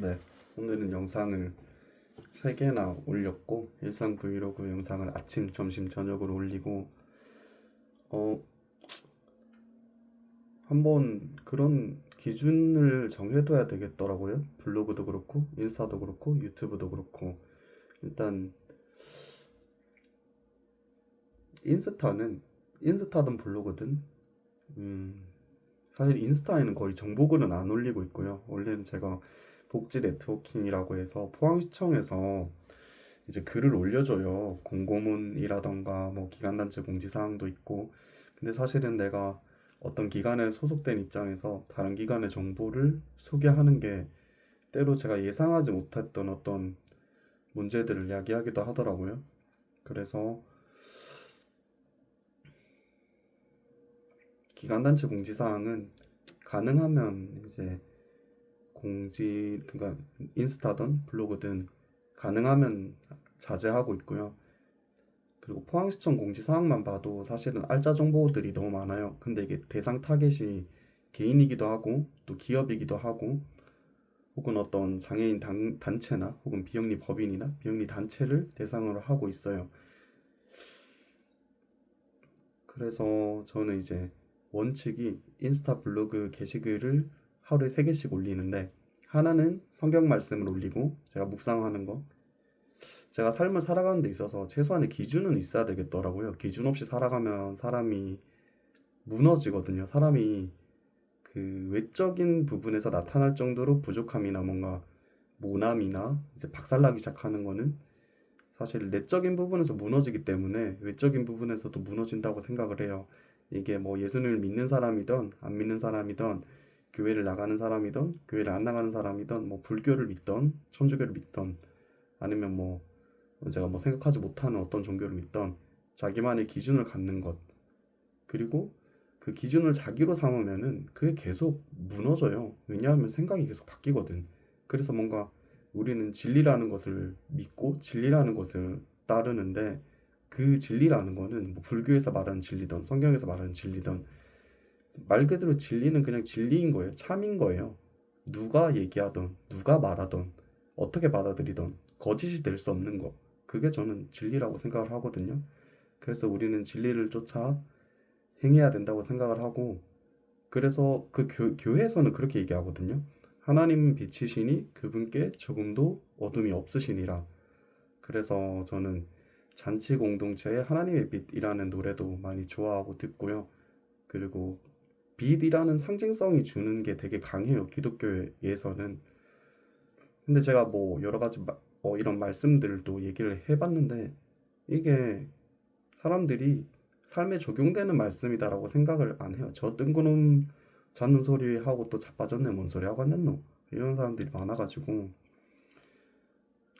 네, 오늘은 영상을 3개나 올렸고 일상 브이로그 영상을 아침, 점심, 저녁으로 올리고 어, 한번 그런 기준을 정해둬야 되겠더라고요. 블로그도 그렇고 인스타도 그렇고 유튜브도 그렇고 일단 인스타는 인스타든 블로그든 음, 사실 인스타에는 거의 정보글은 안 올리고 있고요. 원래는 제가 복지 네트워킹이라고 해서 포항시청에서 이제 글을 올려줘요. 공고문이라던가 뭐 기관단체 공지사항도 있고. 근데 사실은 내가 어떤 기관에 소속된 입장에서 다른 기관의 정보를 소개하는 게 때로 제가 예상하지 못했던 어떤 문제들을 야기하기도 하더라고요. 그래서 기관단체 공지사항은 가능하면 이제 그러니까 인스타든 블로그든 가능하면 자제하고 있고요. 그리고 포항시청 공지사항만 봐도 사실은 알짜 정보들이 너무 많아요. 근데 이게 대상 타겟이 개인이기도 하고 또 기업이기도 하고 혹은 어떤 장애인 단체나 혹은 비영리 법인이나 비영리 단체를 대상으로 하고 있어요. 그래서 저는 이제 원칙이 인스타 블로그 게시글을 하루에 3개씩 올리는데 하나는 성경 말씀을 올리고 제가 묵상하는 거, 제가 삶을 살아가는 데 있어서 최소한의 기준은 있어야 되겠더라고요. 기준 없이 살아가면 사람이 무너지거든요. 사람이 그 외적인 부분에서 나타날 정도로 부족함이나 뭔가 모남이나 이제 박살나기 시작하는 거는 사실 내적인 부분에서 무너지기 때문에 외적인 부분에서도 무너진다고 생각을 해요. 이게 뭐 예수님을 믿는 사람이든 안 믿는 사람이든 교회를 나가는 사람이든 교회를 안 나가는 사람이든 뭐 불교를 믿던 천주교를 믿던 아니면 뭐 제가 뭐 생각하지 못하는 어떤 종교를 믿던 자기만의 기준을 갖는 것, 그리고 그 기준을 자기로 삼으면은 그게 계속 무너져요. 왜냐하면 생각이 계속 바뀌거든. 그래서 뭔가 우리는 진리라는 것을 믿고 진리라는 것을 따르는데 그 진리라는 거는 뭐 불교에서 말하는 진리든 성경에서 말하는 진리든 말 그대로 진리는 그냥 진리인 거예요. 참인 거예요. 누가 얘기하던 누가 말하던 어떻게 받아들이던 거짓이 될 수 없는 거. 그게 저는 진리라고 생각을 하거든요. 그래서 우리는 진리를 쫓아 행해야 된다고 생각을 하고, 그래서 그 교회에서는 그렇게 얘기하거든요. 하나님 빛이시니 그분께 조금도 어둠이 없으시니라. 그래서 저는 잔치 공동체의 하나님의 빛이라는 노래도 많이 좋아하고 듣고요. 그리고 빛이라는 상징성이 주는 게 되게 강해요. 기독교에서는. 근데 제가 뭐 여러 가지 이런 말씀들도 얘기를 해봤는데 이게 사람들이 삶에 적용되는 말씀이다라고 생각을 안 해요. 저 뜬구름 잡는 소리 하고 또 자빠졌네 뭔 소리 하고 왔노 이런 사람들이 많아가지고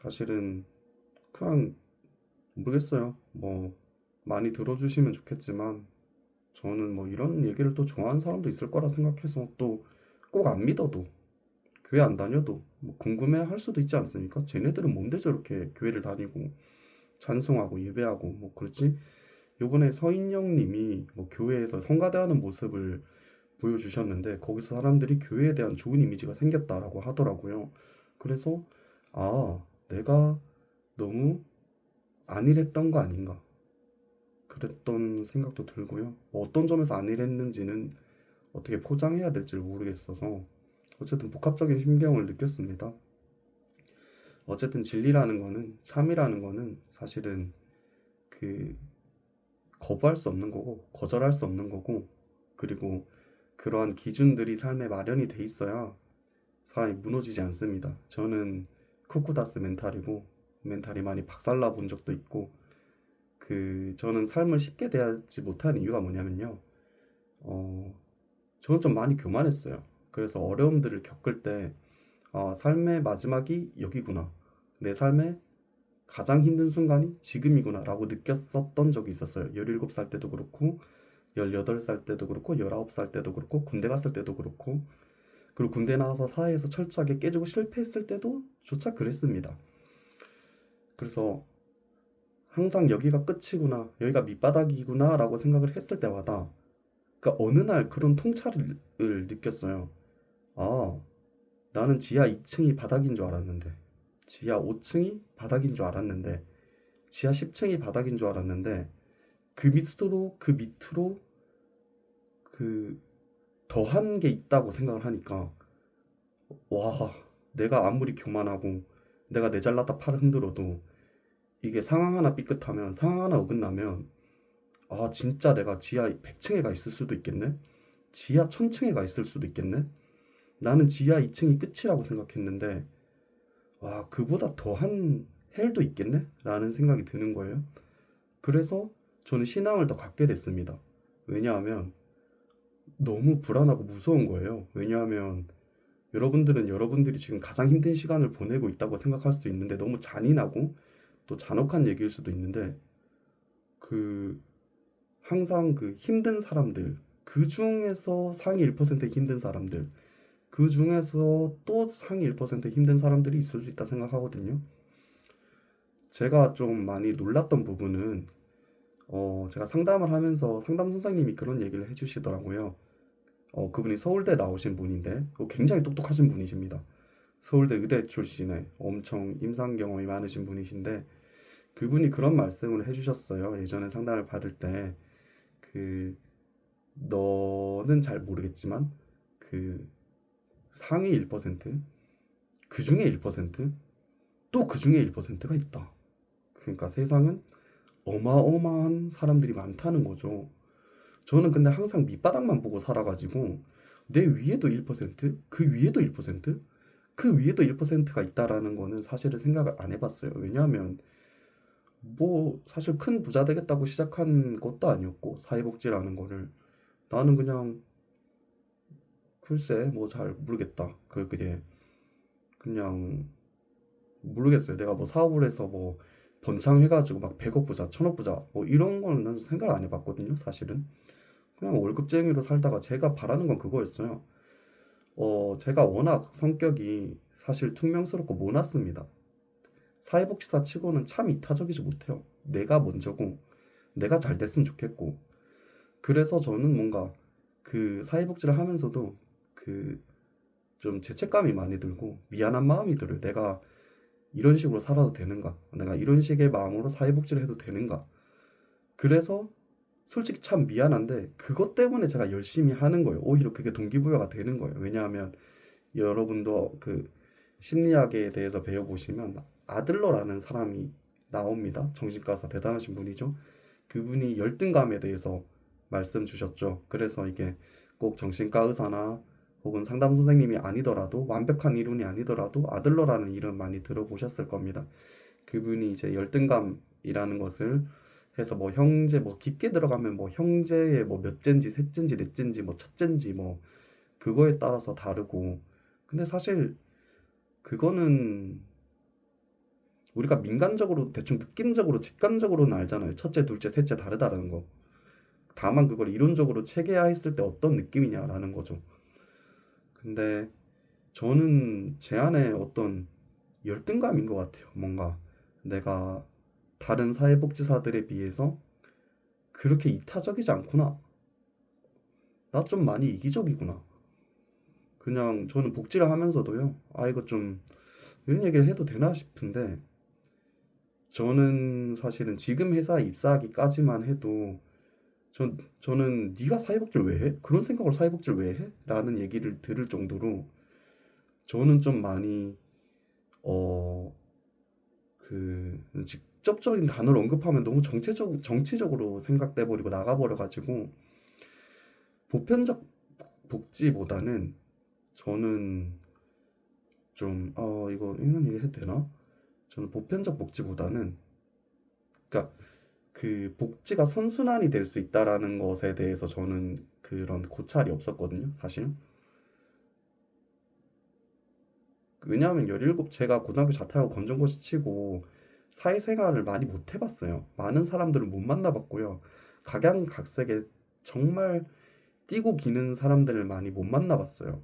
사실은 그냥 모르겠어요. 뭐 많이 들어주시면 좋겠지만 저는 뭐 이런 얘기를 또 좋아하는 사람도 있을 거라 생각해서 또 꼭 안 믿어도 교회 안 다녀도 뭐 궁금해 할 수도 있지 않습니까? 쟤네들은 뭔데 저렇게 교회를 다니고 찬송하고 예배하고 뭐 그렇지? 요번에 서인영 님이 뭐 교회에서 성가대하는 모습을 보여주셨는데 거기서 사람들이 교회에 대한 좋은 이미지가 생겼다라고 하더라고요. 그래서 아, 내가 너무 안일했던 거 아닌가 그랬던 생각도 들고요. 뭐 어떤 점에서 안일했는지는 어떻게 포장해야 될지 모르겠어서 어쨌든 복합적인 심경을 느꼈습니다. 어쨌든 진리라는 거는 참이라는 거는 사실은 그 거부할 수 없는 거고 거절할 수 없는 거고, 그리고 그러한 기준들이 삶에 마련이 돼 있어야 사람이 무너지지 않습니다. 저는 쿠쿠다스 멘탈이고 멘탈이 많이 박살나 본 적도 있고, 저는 삶을 쉽게 대하지 못하는 이유가 뭐냐면요. 어, 저는 좀 많이 교만했어요. 그래서 어려움들을 겪을 때 삶의 마지막이 여기구나. 내 삶의 가장 힘든 순간이 지금이구나 라고 느꼈었던 적이 있었어요. 17살 때도 그렇고 18살 때도 그렇고 19살 때도 그렇고 군대 갔을 때도 그렇고, 그리고 군대 나와서 사회에서 철저하게 깨지고 실패했을 때도 조차 그랬습니다. 그래서 항상 여기가 끝이구나, 여기가 밑바닥이구나 라고 생각을 했을 때마다 그러니까 어느 날 그런 통찰을 느꼈어요. 아, 나는 지하 2층이 바닥인 줄 알았는데, 지하 5층이 바닥인 줄 알았는데, 지하 10층이 바닥인 줄 알았는데, 그 밑으로 그 더한 게 있다고 생각을 하니까, 와, 내가 아무리 교만하고 내가 내 잘났다 팔을 흔들어도 이게 상황 하나 삐끗하면, 상황 하나 어긋나면, 아, 진짜 내가 지하 100층에 가 있을 수도 있겠네? 지하 1000층에 가 있을 수도 있겠네? 나는 지하 2층이 끝이라고 생각했는데, 와, 그보다 더한 헬도 있겠네? 라는 생각이 드는 거예요. 그래서 저는 신앙을 더 갖게 됐습니다. 왜냐하면 너무 불안하고 무서운 거예요. 왜냐하면 여러분들은 여러분들이 지금 가장 힘든 시간을 보내고 있다고 생각할 수 있는데, 너무 잔인하고 또 잔혹한 얘기일 수도 있는데, 그 항상 그 힘든 사람들, 그 중에서 상위 1% 힘든 사람들, 그 중에서 또 상위 1% 힘든 사람들이 있을 수 있다 생각하거든요. 제가 좀 많이 놀랐던 부분은, 제가 상담을 하면서 상담 선생님이 그런 얘기를 해주시더라고요. 그분이 서울대 나오신 분인데, 굉장히 똑똑하신 분이십니다. 서울대 의대 출신의 엄청 임상 경험이 많으신 분이신데, 그분이 그런 말씀을 해주셨어요. 예전에 상담을 받을 때, 그, 너는 잘 모르겠지만, 그 상위 1%, 그 중에 1%, 또 그 중에 1%가 있다. 그러니까 세상은 어마어마한 사람들이 많다는 거죠. 저는 근데 항상 밑바닥만 보고 살아가지고, 내 위에도 1%, 그 위에도 1%, 그 위에도 1%가 있다라는 거는 사실은 생각을 안 해봤어요. 왜냐하면 뭐 사실 큰 부자 되겠다고 시작한 것도 아니었고, 사회복지라는 거를 나는 그냥 글쎄 뭐 잘 모르겠다. 그게 그냥 모르겠어요. 내가 뭐 사업을 해서 뭐 번창해가지고 막 100억 부자, 1000억 부자 뭐 이런 거는 난 생각 안 해봤거든요. 사실은 그냥 월급쟁이로 살다가 제가 바라는 건 그거였어요. 제가 워낙 성격이 사실 퉁명스럽고 모났습니다. 사회복지사 치고는 참 이타적이지 못해요. 내가 먼저고 내가 잘 됐으면 좋겠고, 그래서 저는 뭔가 그 사회복지를 하면서도 그 좀 죄책감이 많이 들고 미안한 마음이 들어요. 내가 이런 식으로 살아도 되는가? 내가 이런 식의 마음으로 사회복지를 해도 되는가? 그래서 솔직히 참 미안한데 그것 때문에 제가 열심히 하는 거예요. 오히려 그게 동기부여가 되는 거예요. 왜냐하면 여러분도 그 심리학에 대해서 배워보시면 아들러라는 사람이 나옵니다. 정신과사 대단하신 분이죠. 그분이 열등감에 대해서 말씀 주셨죠. 그래서 이게 꼭 정신과 의사나 혹은 상담 선생님이 아니더라도, 완벽한 이론이 아니더라도 아들러라는 이름 많이 들어보셨을 겁니다. 그분이 이제 열등감이라는 것을 해서 뭐 형제, 뭐 깊게 들어가면 뭐 형제의 뭐 몇째인지 셋째인지 넷째인지 뭐 첫째인지 뭐 그거에 따라서 다르고, 근데 사실 그거는 우리가 민간적으로 대충 느낌적으로 직관적으로는 알잖아요. 첫째, 둘째, 셋째 다르다라는 거. 다만 그걸 이론적으로 체계화했을 때 어떤 느낌이냐라는 거죠. 근데 저는 제 안에 어떤 열등감인 것 같아요. 뭔가 내가 다른 사회복지사들에 비해서 그렇게 이타적이지 않구나. 나 좀 많이 이기적이구나. 그냥 저는 복지를 하면서도요. 아, 이거 좀 이런 얘기를 해도 되나 싶은데, 저는 사실은 지금 회사에 입사하기까지만 해도 저는 네가 사회복지를 왜 해? 그런 생각을 사회복지를 왜 해? 라는 얘기를 들을 정도로 저는 좀 많이 어 직접적인 단어를 언급하면 너무 정치적으로 생각돼 버리고 나가버려 가지고, 보편적 복지보다는 저는 좀 이거 이런 얘기 해도 되나? 저는 보편적 복지보다는, 그러니까 그 복지가 선순환이 될 수 있다라는 것에 대해서 저는 그런 고찰이 없었거든요, 사실. 왜냐하면 17, 제가 고등학교 자퇴하고 검정고시 치고 사회생활을 많이 못 해봤어요. 많은 사람들을 못 만나봤고요. 각양각색의 정말 뛰고 기는 사람들을 많이 못 만나봤어요.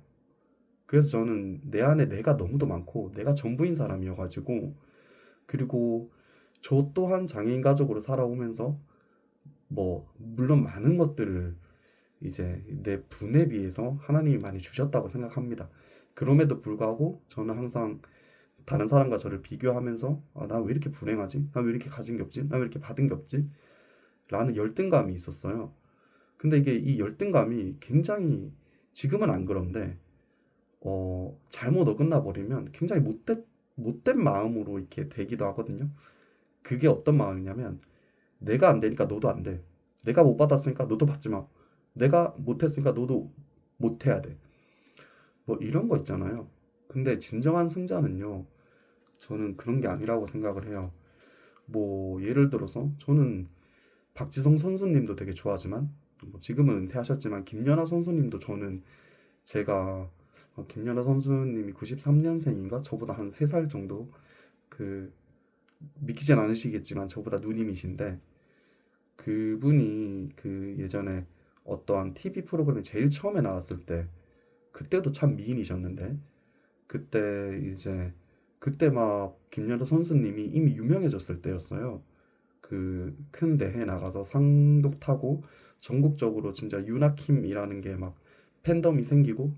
그래서 저는 내 안에 내가 너무도 많고 내가 전부인 사람이어가지고, 그리고 저 또한 장애인 가족으로 살아오면서 뭐 물론 많은 것들을 이제 내 분에 비해서 하나님이 많이 주셨다고 생각합니다. 그럼에도 불구하고 저는 항상 다른 사람과 저를 비교하면서 아, 나 왜 이렇게 불행하지? 나 왜 이렇게 가진 게 없지? 나 왜 이렇게 받은 게 없지? 라는 열등감이 있었어요. 근데 이게 이 열등감이 굉장히 지금은 안 그런데 잘못 어긋나 버리면 굉장히 못된 마음으로 이렇게 되기도 하거든요. 그게 어떤 마음이냐면 내가 안 되니까 너도 안 돼. 내가 못 받았으니까 너도 받지 마. 내가 못했으니까 너도 못해야 돼. 뭐 이런 거 있잖아요. 근데 진정한 승자는요. 저는 그런 게 아니라고 생각을 해요. 뭐 예를 들어서 저는 박지성 선수님도 되게 좋아하지만 뭐 지금은 은퇴하셨지만 김연아 선수님도 저는 제가 김연아 선수님이 93년생인가 저보다 한 3살 정도 그 믿기진 않으시겠지만 저보다 누님이신데 그분이 그 예전에 어떠한 TV 프로그램에 제일 처음에 나왔을 때 그때도 참 미인이셨는데 그때 이제 그때 막 김연아 선수님이 이미 유명해졌을 때였어요. 그 큰 대회 나가서 상도 타고 전국적으로 진짜 유나킴이라는 게 막 팬덤이 생기고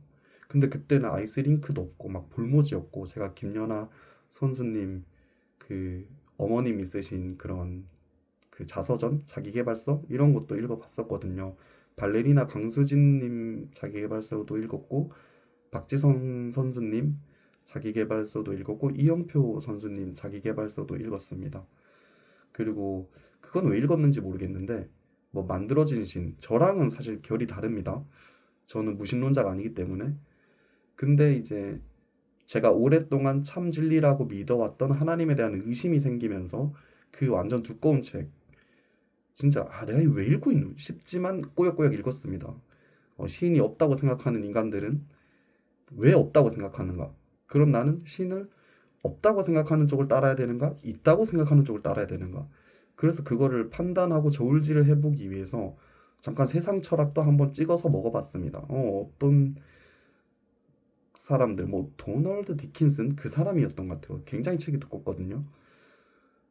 근데 그때는 아이스링크도 없고 막 볼모지였고 제가 김연아 선수님 그 어머님이 쓰신 그런 그 자서전 자기계발서 이런 것도 읽어봤었거든요. 발레리나 강수진님 자기계발서도 읽었고 박지성 선수님 자기계발서도 읽었고 이영표 선수님 자기계발서도 읽었습니다. 그리고 그건 왜 읽었는지 모르겠는데 뭐 만들어진 신 저랑은 사실 결이 다릅니다. 저는 무신론자가 아니기 때문에 근데 이제 제가 오랫동안 참 진리라고 믿어왔던 하나님에 대한 의심이 생기면서 그 완전 두꺼운 책 진짜 아 내가 이거 왜 읽고 있노 싶지만 꾸역꾸역 읽었습니다. 시인이 없다고 생각하는 인간들은 왜 없다고 생각하는가? 그럼 나는 신을 없다고 생각하는 쪽을 따라야 되는가? 있다고 생각하는 쪽을 따라야 되는가? 그래서 그거를 판단하고 저울질을 해보기 위해서 잠깐 세상 철학도 한번 찍어서 먹어봤습니다. 어떤 사람들, 뭐 도널드 디킨슨 그 사람이었던 것 같아요. 굉장히 책이 두껍거든요.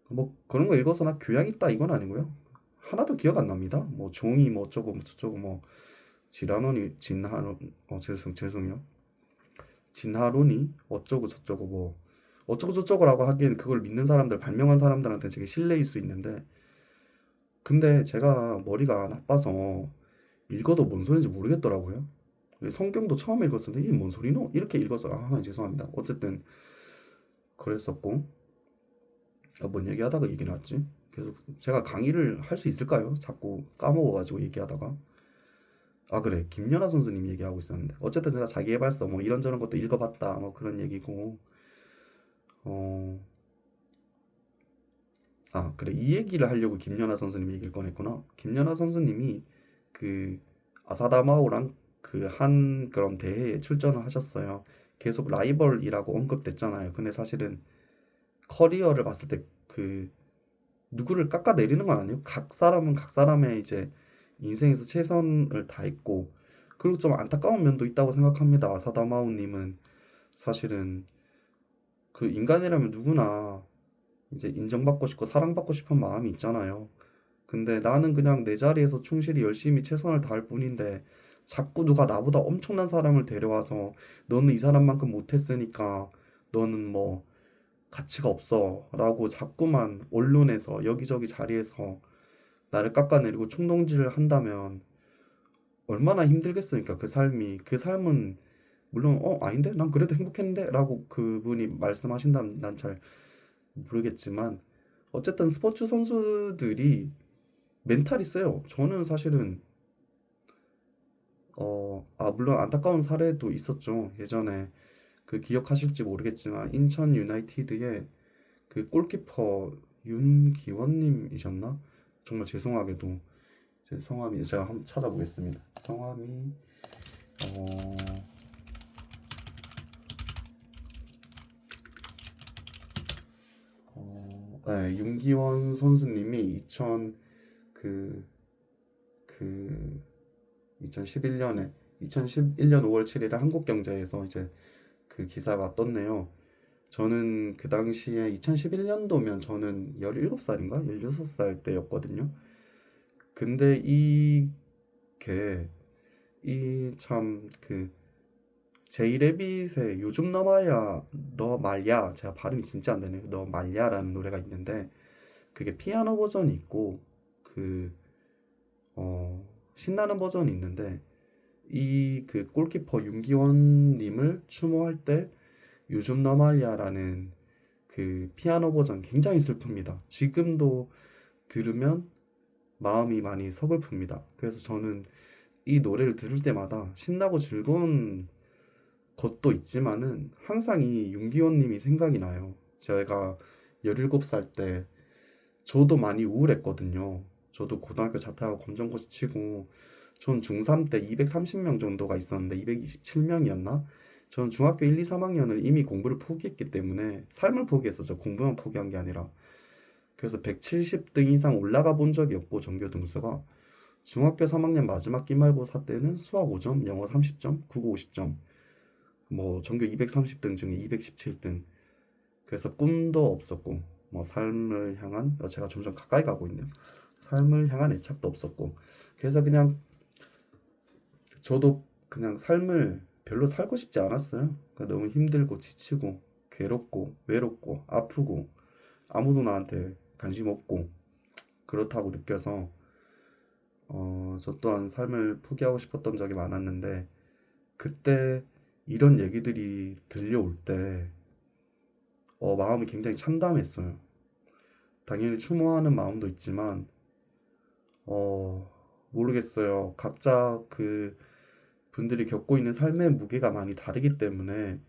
뭐 그런 거 읽어서 나 교양 있다 이건 아니고요. 하나도 기억 안 납니다. 뭐 종이 뭐 어쩌고 뭐 저쩌고 뭐 지라노니 진하노 죄송해요. 진하로니 어쩌고 저쩌고 뭐 어쩌고 저쩌고라고 하기엔 그걸 믿는 사람들 발명한 사람들한테 되게 신뢰일 수 있는데 근데 제가 머리가 나빠서 읽어도 뭔 소리인지 모르겠더라고요. 성경도 처음 읽었을 때 이게 뭔 소리노? 이렇게 읽었어요. 아 죄송합니다. 어쨌든 그랬었고 뭔 얘기하다가 얘기 나왔지? 계속 제가 강의를 할 수 있을까요? 자꾸 까먹어가지고 얘기하다가 아 그래 김연아 선수님 얘기하고 있었는데 어쨌든 제가 자기계발서 뭐 이런저런 것도 읽어봤다 뭐 그런 얘기고 어 아, 그래. 이 얘기를 하려고 김연아 선수님 얘기를 꺼냈구나. 김연아 선수님이 그 아사다마오랑 그 한 그런 대회에 출전을 하셨어요. 계속 라이벌이라고 언급됐잖아요. 근데 사실은 커리어를 봤을 때 그 누구를 깎아내리는 건 아니에요. 각 사람은 각 사람의 이제 인생에서 최선을 다했고 그리고 좀 안타까운 면도 있다고 생각합니다. 아사다마오님은 사실은 그 인간이라면 누구나 이제 인정받고 싶고 사랑받고 싶은 마음이 있잖아요. 근데 나는 그냥 내 자리에서 충실히 열심히 최선을 다할 뿐인데 자꾸 누가 나보다 엄청난 사람을 데려와서 너는 이 사람만큼 못했으니까 너는 뭐 가치가 없어 라고 자꾸만 언론에서 여기저기 자리에서 나를 깎아내리고 충동질을 한다면 얼마나 힘들겠습니까? 그 삶이 그 삶은 물론 아닌데 난 그래도 행복했는데 라고 그분이 말씀하신다면 난 잘 모르겠지만 어쨌든 스포츠 선수들이 멘탈이 세요. 저는 사실은 물론 안타까운 사례도 있었죠. 예전에 그 기억하실지 모르겠지만 인천 유나이티드의 그 골키퍼 윤기원님이셨나? 정말 죄송하게도 제 성함이 제가 한번 찾아보겠습니다. 성함이 어, 네, 윤기원 선수님이 2000 그, 그 2011년 5월 7일에 한국경제에서 이제 그 기사가 떴네요. 저는 그 당시에 2011년도면 저는 17살인가? 16살 때였거든요. 근데 이게 이 참 그 제이레빗의 요즘 너 말야 제가 발음이 진짜 안 되네요. 너 말야라는 노래가 있는데 그게 피아노 버전이 있고 그 신나는 버전이 있는데 이 그 골키퍼 윤기원 님을 추모할 때 요즘 너 말야라는 그 피아노 버전 굉장히 슬픕니다. 지금도 들으면 마음이 많이 서글픕니다. 그래서 저는 이 노래를 들을 때마다 신나고 즐거운 것도 있지만은 항상 이 윤기원 님이 생각이 나요. 제가 17살 때 저도 많이 우울했거든요. 저도 고등학교 자퇴하고 검정고시 치고 전 중3 때 230명 정도가 있었는데 227명이었나? 저는 중학교 1, 2, 3학년을 이미 공부를 포기했기 때문에 삶을 포기했었죠. 공부만 포기한 게 아니라. 그래서 170등 이상 올라가 본 적이 없고 전교 등수가 중학교 3학년 마지막 기말고사 때는 수학 5점, 영어 30점, 국어 50점, 뭐 전교 230등 중에 217등. 그래서 꿈도 없었고 뭐 삶을 향한 제가 점점 가까이 가고 있네요. 삶을 향한 애착도 없었고 그래서 그냥 저도 그냥 삶을 별로 살고 싶지 않았어요. 그러니까 너무 힘들고 지치고 괴롭고 외롭고 아프고 아무도 나한테 관심 없고 그렇다고 느껴서 저 또한 삶을 포기하고 싶었던 적이 많았는데 그때 이런 얘기들이 들려올 때 마음이 굉장히 참담했어요. 당연히 추모하는 마음도 있지만 어, 모르겠어요. 각자 그 분들이 겪고 있는 삶의 무게가 많이 다르기 때문에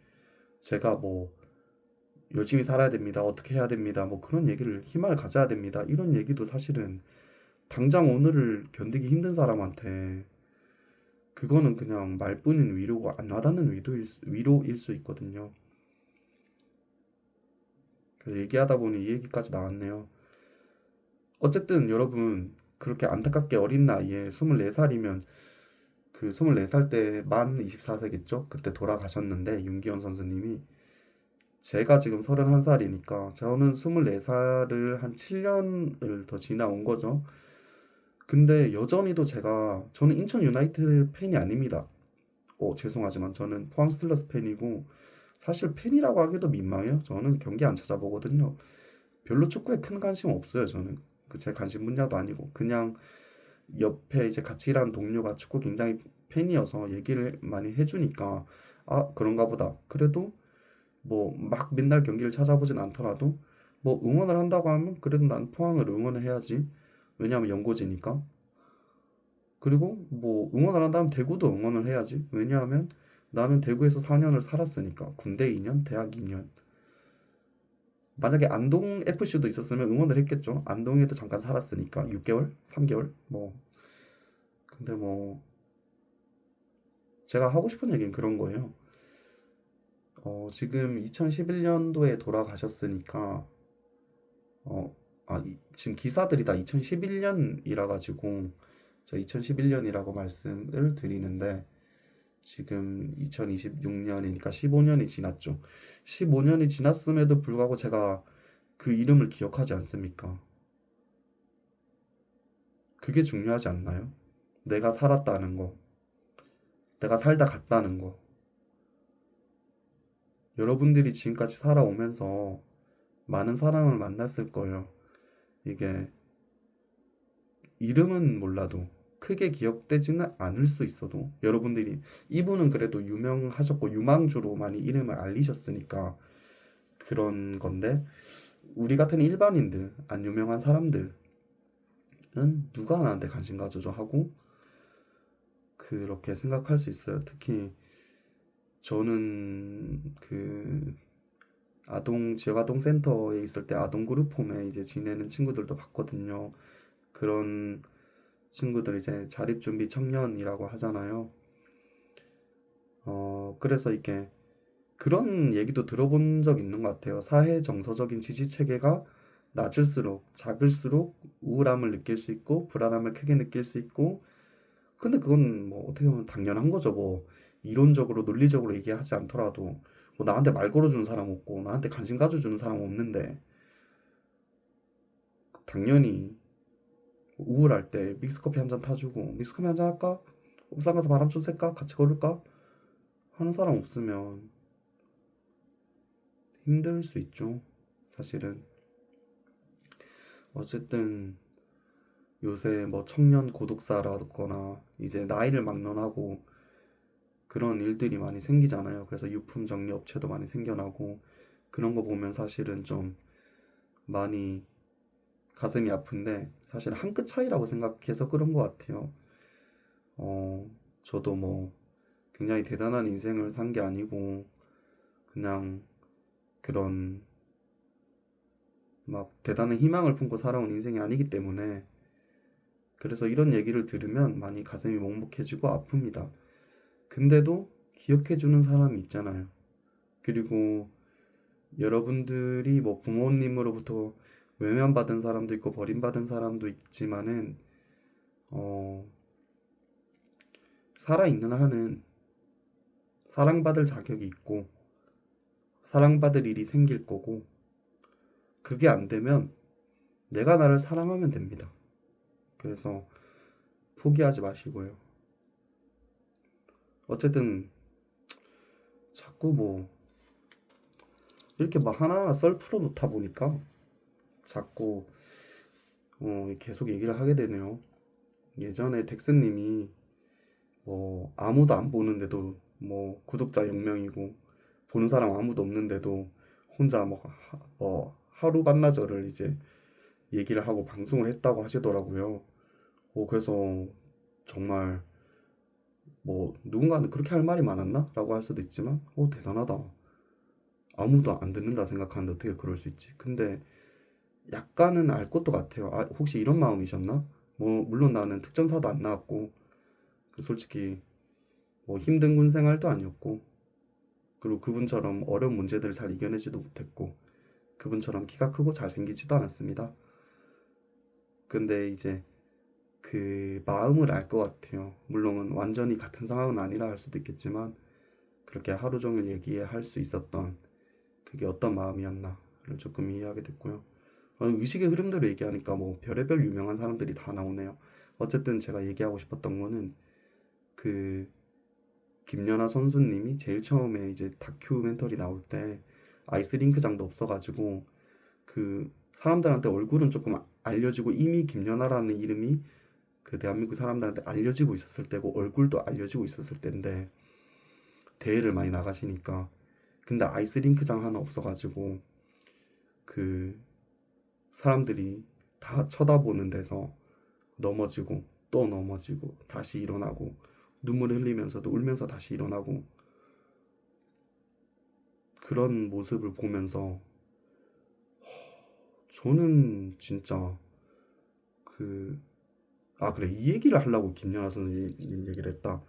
제가 뭐 열심히 살아야 됩니다. 어떻게 해야 됩니다. 뭐 그런 얘기를 희망을 가져야 됩니다. 이런 얘기도 사실은 당장 오늘을 견디기 힘든 사람한테 그거는 그냥 말뿐인 위로가 안 와닿는 위로일 수 있거든요. 그래서 얘기하다 보니 이 얘기까지 나왔네요. 어쨌든 여러분 그렇게 안타깝게 어린 나이에 24살이면 그 24살 때 만 24세겠죠? 그때 돌아가셨는데 윤기현 선수님이 제가 지금 31살이니까 저는 24살을 한 7년을 더 지나온 거죠. 근데 여전히도 저는 인천 유나이티드 팬이 아닙니다. 죄송하지만 저는 포항 스틸러스 팬이고 사실 팬이라고 하기도 민망해요. 저는 경기 안 찾아보거든요. 별로 축구에 큰 관심 없어요. 저는 그 제 관심 분야도 아니고 그냥 옆에 이제 같이 일하는 동료가 축구 굉장히 팬이어서 얘기를 많이 해주니까 아 그런가 보다. 그래도 뭐 막 맨날 경기를 찾아보진 않더라도 뭐 응원을 한다고 하면 그래도 난 포항을 응원을 해야지. 왜냐하면 연고지니까. 그리고 뭐 응원을 한다면 대구도 응원을 해야지. 왜냐하면 나는 대구에서 4년을 살았으니까. 군대 2년, 대학 2년. 만약에 안동 FC도 있었으면 응원을 했겠죠. 안동에도 잠깐 살았으니까 6개월, 3개월 뭐. 근데 뭐 제가 하고 싶은 얘기는 그런 거예요. 지금 2011년도에 돌아가셨으니까 지금 기사들이 다 2011년이라 가지고 저 2011년이라고 말씀을 드리는데 지금 2026년이니까 15년이 지났죠. 15년이 지났음에도 불구하고 제가 그 이름을 기억하지 않습니까? 그게 중요하지 않나요? 내가 살았다는 거, 내가 살다 갔다는 거. 여러분들이 지금까지 살아오면서 많은 사람을 만났을 거예요. 이게 이름은 몰라도 크게 기억되지는 않을 수 있어도 여러분들이 이분은 그래도 유명하셨고 유망주로 많이 이름을 알리셨으니까 그런 건데 우리 같은 일반인들 안 유명한 사람들은 누가 나한테 관심 가져줘 하고 그렇게 생각할 수 있어요. 특히 저는 그 지역 아동 센터에 있을 때 아동 그룹 홈에 이제 지내는 친구들도 봤거든요. 그런 친구들 이제 자립준비 청년이라고 하잖아요. 그래서 이게 그런 얘기도 들어본 적 있는 것 같아요. 사회 정서적인 지지 체계가 낮을수록 작을수록 우울함을 느낄 수 있고 불안함을 크게 느낄 수 있고 근데 그건 뭐 어떻게 보면 당연한 거죠. 뭐 이론적으로 논리적으로 얘기하지 않더라도 뭐 나한테 말 걸어주는 사람 없고 나한테 관심 가져주는 사람 없는데 당연히 우울할 때 믹스커피 한 잔 타주고 믹스커피 한 잔 할까? 옥상 가서 바람 좀 쐴까? 같이 걸을까? 하는 사람 없으면 힘들 수 있죠. 사실은 어쨌든 요새 뭐 청년 고독사라거나 이제 나이를 막론하고 그런 일들이 많이 생기잖아요. 그래서 유품 정리 업체도 많이 생겨나고 그런 거 보면 사실은 좀 많이 가슴이 아픈데 사실 한 끗 차이라고 생각해서 그런 것 같아요. 어, 저도 뭐 굉장히 대단한 인생을 산 게 아니고 그냥 그런 막 대단한 희망을 품고 살아온 인생이 아니기 때문에 그래서 이런 얘기를 들으면 많이 가슴이 먹먹해지고 아픕니다. 근데도 기억해주는 사람이 있잖아요. 그리고 여러분들이 뭐 부모님으로부터 외면받은 사람도 있고 버림받은 사람도 있지만은 어, 살아있는 한은 사랑받을 자격이 있고 사랑받을 일이 생길 거고 그게 안 되면 내가 나를 사랑하면 됩니다. 그래서 포기하지 마시고요. 어쨌든 자꾸 뭐 이렇게 막 하나하나 썰 풀어놓다 보니까 자꾸 계속 얘기를 하게 되네요. 예전에 덱스님이 뭐 아무도 안 보는데도 뭐 구독자 0명이고 보는 사람 아무도 없는데도 혼자 뭐 하루 반나절을 이제 얘기를 하고 방송을 했다고 하시더라고요. 그래서 정말 뭐 누군가는 그렇게 할 말이 많았나? 라고 할 수도 있지만 대단하다. 아무도 안 듣는다 생각하는데 어떻게 그럴 수 있지? 근데 약간은 알 것도 같아요. 아, 혹시 이런 마음이셨나? 뭐 물론 나는 특전사도 안 나왔고 솔직히 뭐 힘든 군 생활도 아니었고 그리고 그분처럼 어려운 문제들을 잘 이겨내지도 못했고 그분처럼 키가 크고 잘생기지도 않았습니다. 근데 이제 그 마음을 알 것 같아요. 물론 완전히 같은 상황은 아니라 할 수도 있겠지만 그렇게 하루 종일 얘기할 수 있었던 그게 어떤 마음이었나를 조금 이해하게 됐고요. 의식의 흐름대로 얘기하니까 뭐 별의별 유명한 사람들이 다 나오네요. 어쨌든 제가 얘기하고 싶었던 거는 그 김연아 선수님이 제일 처음에 이제 다큐멘터리 나올 때 아이스링크장도 없어가지고 그 사람들한테 얼굴은 조금 알려지고 이미 김연아라는 이름이 그 대한민국 사람들한테 알려지고 있었을 때고 얼굴도 알려지고 있었을 때인데 대회를 많이 나가시니까 근데 아이스링크장 하나 없어가지고 그 사람들이 다 쳐다보는 데서 넘어지고 또 넘어지고 다시 일어나고 눈물을 흘리면서도 울면서 다시 일어나고 그런 모습을 보면서 저는 진짜 그 그래 이 얘기를 하려고 김연아 선수님 얘기를 했다.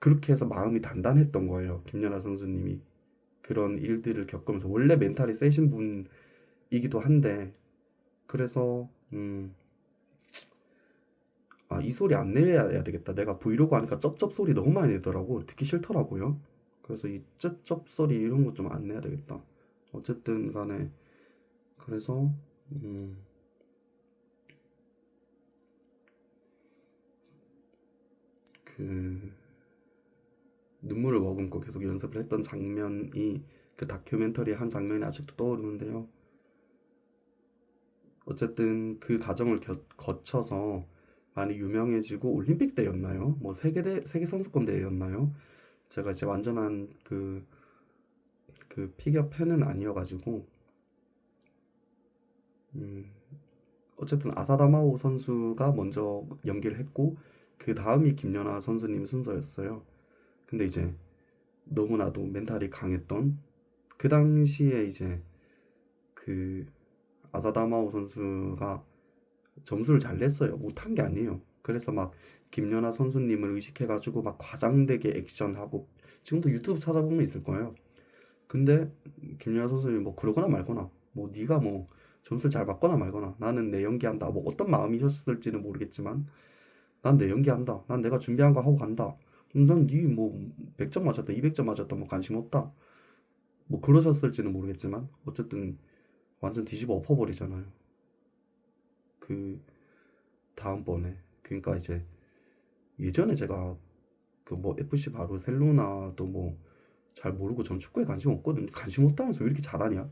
그렇게 해서 마음이 단단했던 거예요. 김연아 선수님이 그런 일들을 겪으면서 원래 멘탈이 세신 분이기도 한데 그래서 이 소리 안 내야 되겠다. 내가 브이로그 하니까 쩝쩝 소리 너무 많이 내더라고. 듣기 싫더라고요. 그래서 이 쩝쩝 소리 이런 거 좀 안 내야 되겠다. 어쨌든 간에 그래서 음, 그 눈물을 머금고 계속 연습을 했던 장면이 그 다큐멘터리 한 장면이 아직도 떠오르는데요. 어쨌든 그 과정을 거쳐서 많이 유명해지고 올림픽 때였나요? 뭐 세계 선수권 대회였나요? 제가 이제 완전한 그 피겨 팬은 아니어가지고 음, 어쨌든 아사다마오 선수가 먼저 연기를 했고 그 다음이 김연아 선수님 순서였어요. 근데 이제 너무나도 멘탈이 강했던 그 당시에 이제 그 아사다마오 선수가 점수를 잘 냈어요. 못한 게 아니에요. 그래서 막 김연아 선수님을 의식해가지고 막 과장되게 액션하고 지금도 유튜브 찾아보면 있을 거예요. 근데 김연아 선수님이 뭐 그러거나 말거나 뭐 네가 뭐 점수를 잘 받거나 말거나 나는 내 연기한다. 뭐 어떤 마음이셨을지는 모르겠지만 난 내 연기한다. 난 내가 준비한 거 하고 간다. 난 네 뭐 100점 맞았다, 200점 맞았다 뭐 관심 없다. 뭐 그러셨을지는 모르겠지만 어쨌든 완전 뒤집어 엎어버리잖아요. 그 다음번에 그러니까 이제 예전에 제가 그 뭐 FC 바르셀로나도 뭐 잘 모르고 전 축구에 관심 없거든요. 관심 없다면서 왜 이렇게 잘하냐?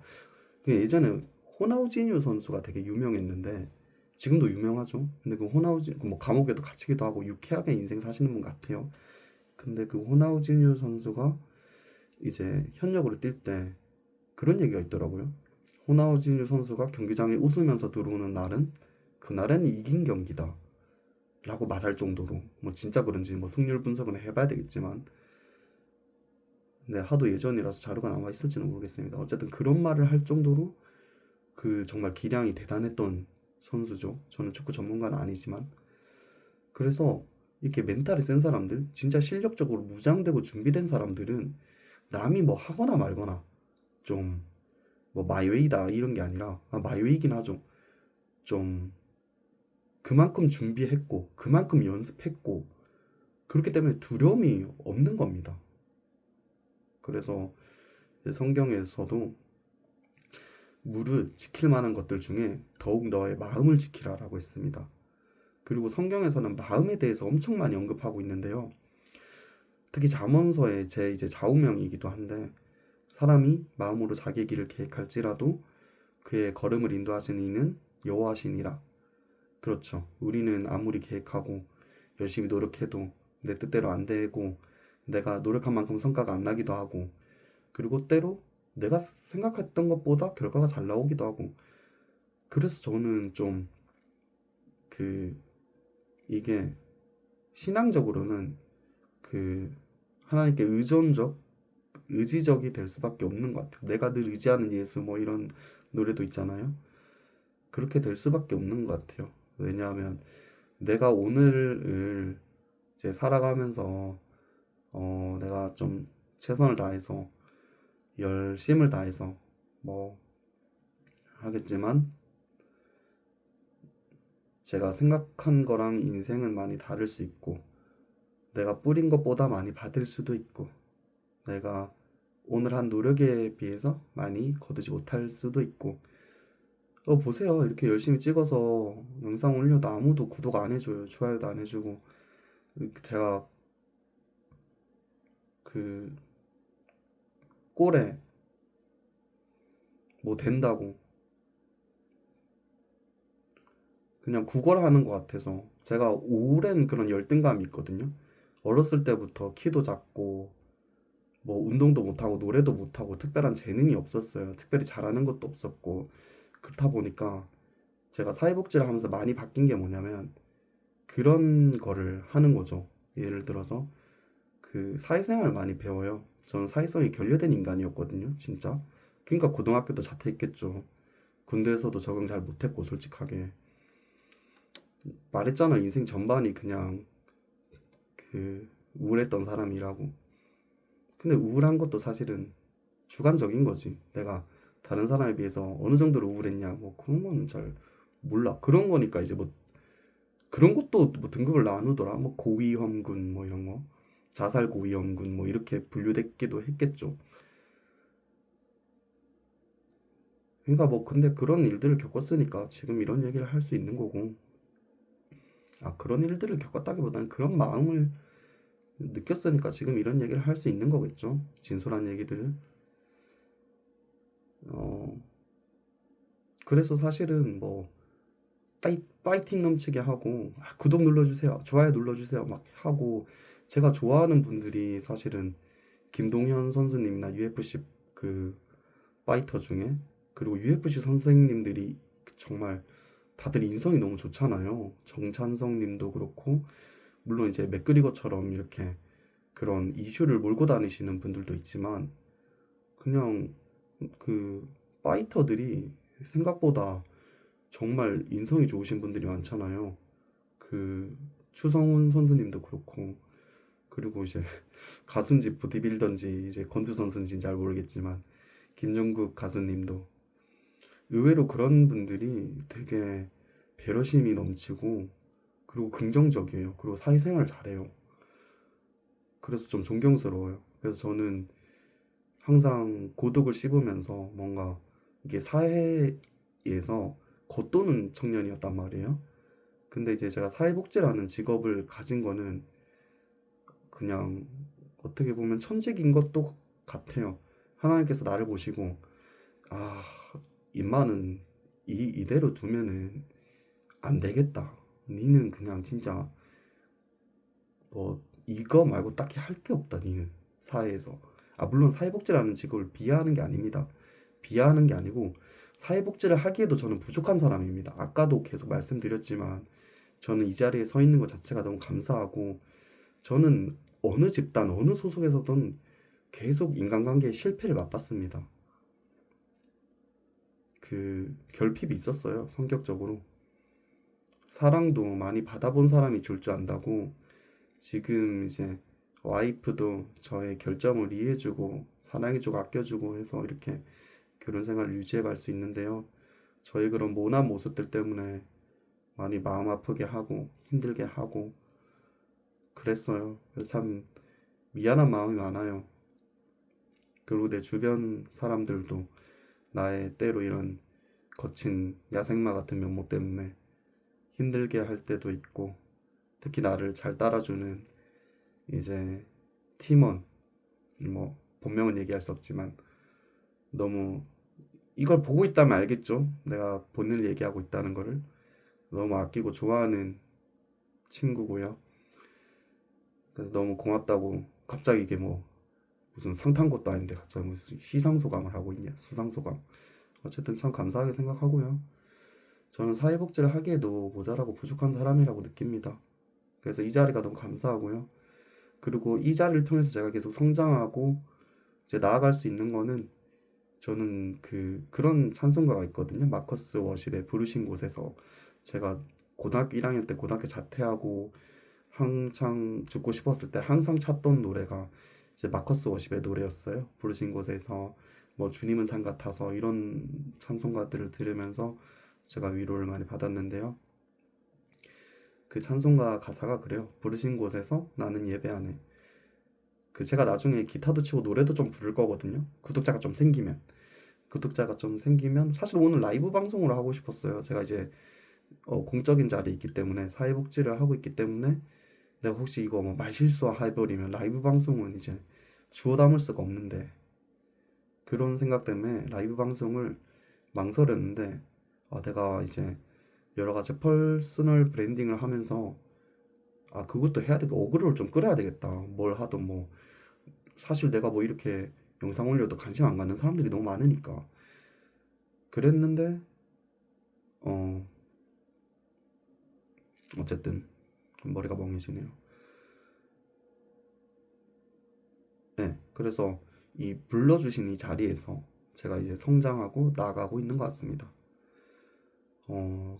예전에 호나우지뉴 선수가 되게 유명했는데 지금도 유명하죠. 근데 그 호나우지 뭐 감옥에도 갇히기도 하고 유쾌하게 인생 사시는 분 같아요. 근데 그 호나우지뉴 선수가 이제 현역으로 뛸 때 그런 얘기가 있더라고요. 호나우지뉴 선수가 경기장에 웃으면서 들어오는 날은 그날은 이긴 경기다 라고 말할 정도로, 뭐 진짜 그런지 뭐 승률 분석은 해봐야 되겠지만, 근데 하도 예전이라서 자료가 남아 있을지는 모르겠습니다. 어쨌든 그런 말을 할 정도로 그 정말 기량이 대단했던 선수죠. 저는 축구 전문가는 아니지만. 그래서 이렇게 멘탈이 센 사람들, 진짜 실력적으로 무장되고 준비된 사람들은 남이 뭐 하거나 말거나 좀 뭐 마이웨이다 이런 게 아니라, 마이웨이긴 하죠. 좀 그만큼 준비했고 그만큼 연습했고 그렇기 때문에 두려움이 없는 겁니다. 그래서 성경에서도 무릇 지킬 만한 것들 중에 더욱 너의 마음을 지키라라고 했습니다. 그리고 성경에서는 마음에 대해서 엄청 많이 언급하고 있는데요. 특히 잠언서의 제 이제 좌우명이기도 한데, 사람이 마음으로 자기의 길을 계획할지라도 그의 걸음을 인도하시는 이는 여호와시니라. 그렇죠. 우리는 아무리 계획하고 열심히 노력해도 내 뜻대로 안 되고 내가 노력한 만큼 성과가 안 나기도 하고, 그리고 때로 내가 생각했던 것보다 결과가 잘 나오기도 하고. 그래서 저는 좀 그 이게 신앙적으로는 그 하나님께 의지적이 될 수밖에 없는 것 같아요. 내가 늘 의지하는 예수 뭐 이런 노래도 있잖아요. 그렇게 될 수밖에 없는 것 같아요. 왜냐하면 내가 오늘을 이제 살아가면서 내가 좀 최선을 다해서 열심을 다해서 뭐 하겠지만, 제가 생각한 거랑 인생은 많이 다를 수 있고, 내가 뿌린 것보다 많이 받을 수도 있고, 내가 오늘 한 노력에 비해서 많이 거두지 못할 수도 있고. 보세요. 이렇게 열심히 찍어서 영상 올려도 아무도 구독 안 해줘요. 좋아요도 안 해주고. 제가 그 꼴에 뭐 된다고 그냥 구걸하는 것 같아서, 제가 오랜 그런 열등감이 있거든요. 어렸을 때부터 키도 작고 뭐 운동도 못하고 노래도 못하고 특별한 재능이 없었어요. 특별히 잘하는 것도 없었고. 그렇다 보니까 제가 사회복지를 하면서 많이 바뀐 게 뭐냐면 그런 거를 하는 거죠. 예를 들어서 그 사회생활을 많이 배워요. 저는 사회성이 결여된 인간이었거든요, 진짜. 그러니까 고등학교도 자퇴했겠죠. 군대에서도 적응 잘 못했고, 솔직하게 말했잖아. 인생 전반이 그냥 그 우울했던 사람이라고. 근데 우울한 것도 사실은 주관적인 거지. 내가 다른 사람에 비해서 어느 정도로 우울했냐, 뭐 그런 건 잘 몰라. 그런 거니까 이제 뭐 그런 것도 뭐 등급을 나누더라. 뭐 고위험군 뭐 이런 거, 자살 고위험군 뭐 이렇게 분류됐기도 했겠죠. 그러니까 뭐 근데 그런 일들을 겪었으니까 지금 이런 얘기를 할 수 있는 거고, 그런 일들을 겪었다기보다는 그런 마음을 느꼈으니까 지금 이런 얘기를 할 수 있는 거겠죠. 진솔한 얘기들을. 어, 그래서 사실은 뭐 파이팅 넘치게 하고, 구독 눌러주세요, 좋아요 눌러주세요 막 하고. 제가 좋아하는 분들이 사실은 김동현 선수님이나 UFC 그 파이터 중에, 그리고 UFC 선생님들이 정말 다들 인성이 너무 좋잖아요. 정찬성 님도 그렇고, 물론 이제 맥그리거처럼 이렇게 그런 이슈를 몰고 다니시는 분들도 있지만, 그냥 그 파이터들이 생각보다 정말 인성이 좋으신 분들이 많잖아요. 그 추성훈 선수님도 그렇고, 그리고 이제 가수인지 보디빌더인지 이제 건투 선수인지는 잘 모르겠지만 김종국 가수님도 의외로 그런 분들이 되게 배려심이 넘치고, 그리고 긍정적이에요. 그리고 사회생활 잘해요. 그래서 좀 존경스러워요. 그래서 저는 항상 고독을 씹으면서 뭔가 이게 사회에서 겉도는 청년이었단 말이에요. 근데 이제 제가 사회복지라는 직업을 가진 거는 그냥 어떻게 보면 천직인 것도 같아요. 하나님께서 나를 보시고 아, 임마는 이대로 두면은 안 되겠다. 니는 그냥 진짜 뭐 이거 말고 딱히 할 게 없다. 니는 사회에서. 아, 물론 사회복지라는 직업을 비하하는 게 아닙니다. 비하하는 게 아니고 사회복지를 하기에도 저는 부족한 사람입니다. 아까도 계속 말씀드렸지만 저는 이 자리에 서 있는 것 자체가 너무 감사하고 저는 어느 집단, 어느 소속에서든 계속 인간관계의 실패를 맛봤습니다. 그 결핍이 있었어요. 성격적으로. 사랑도 많이 받아본 사람이 줄 줄 안다고 지금 이제 와이프도 저의 결정을 이해해주고 사랑해주고 아껴주고 해서 이렇게 결혼 생활을 유지해 갈 수 있는데요. 저희 그런 모난 모습들 때문에 많이 마음 아프게 하고 힘들게 하고 그랬어요. 그래서 참 미안한 마음이 많아요. 그리고 내 주변 사람들도 나의 때로 이런 거친 야생마 같은 면모 때문에 힘들게 할 때도 있고 특히 나를 잘 따라주는 이제 팀원 뭐 본명은 얘기할 수 없지만 너무 이걸 보고 있다면 알겠죠? 내가 본인을 얘기하고 있다는 거를 너무 아끼고 좋아하는 친구고요. 그래서 너무 고맙다고 갑자기 이게 뭐 무슨 상 탄 것도 아닌데 갑자기 무슨 시상소감을 하고 있냐 수상소감 어쨌든 참 감사하게 생각하고요. 저는 사회복지를 하기에도 모자라고 부족한 사람이라고 느낍니다. 그래서 이 자리가 너무 감사하고요. 그리고 이 자리를 통해서 제가 계속 성장하고 이제 나아갈 수 있는 거는 저는 그런 찬송가가 있거든요. 마커스 워십의 부르신 곳에서 제가 고등학교 1학년 때 고등학교 자퇴하고 한창 죽고 싶었을 때 항상 찾던 노래가 이제 마커스 워십의 노래였어요. 부르신 곳에서 뭐 주님은 산 같아서 이런 찬송가들을 들으면서 제가 위로를 많이 받았는데요. 그 찬송가 가사가 그래요. 부르신 곳에서 나는 예배하네. 제가 나중에 기타도 치고 노래도 좀 부를 거거든요. 구독자가 좀 생기면 사실 오늘 라이브 방송으로 하고 싶었어요. 제가 이제 공적인 자리에 있기 때문에 사회복지를 하고 있기 때문에 내가 혹시 이거 뭐 말실수 해버리면 라이브 방송은 이제 주워 담을 수가 없는데 그런 생각 때문에 라이브 방송을 망설였는데 내가 이제 여러 가지 퍼스널 브랜딩을 하면서 그것도 해야 되고 어그로를 좀 끌어야 되겠다. 뭘 하든 뭐 사실 내가 뭐 이렇게 영상 올려도 관심 안 갖는 사람들이 너무 많으니까 그랬는데 어 어쨌든 머리가 멍해지네요. 네, 그래서 이 불러주신 이 자리에서 제가 이제 성장하고 나아가고 있는 것 같습니다.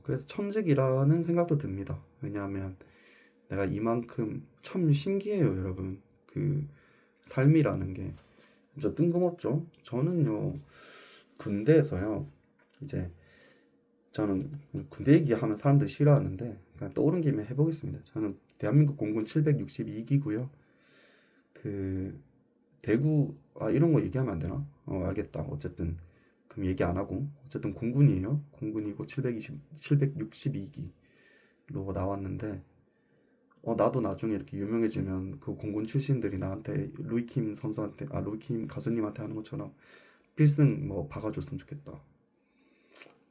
그래서 천직이라는 생각도 듭니다. 왜냐하면 내가 이만큼 참 신기해요, 여러분. 삶이라는 게 진짜 뜬금없죠. 저는요, 군대에서요, 이제 저는 군대 얘기하면 사람들이 싫어하는데 그냥 떠오른 김에 해보겠습니다. 저는 대한민국 공군 762기고요. 그 대구 이런 거 얘기하면 안 되나? 알겠다. 어쨌든 그럼 얘기 안 하고 어쨌든 공군이에요. 공군이고 762기로 나왔는데 나도 나중에 이렇게 유명해지면 그 공군 출신들이 나한테 루이킴 선수한테 루이킴 가수님한테 하는 것처럼 필승 뭐 박아줬으면 좋겠다.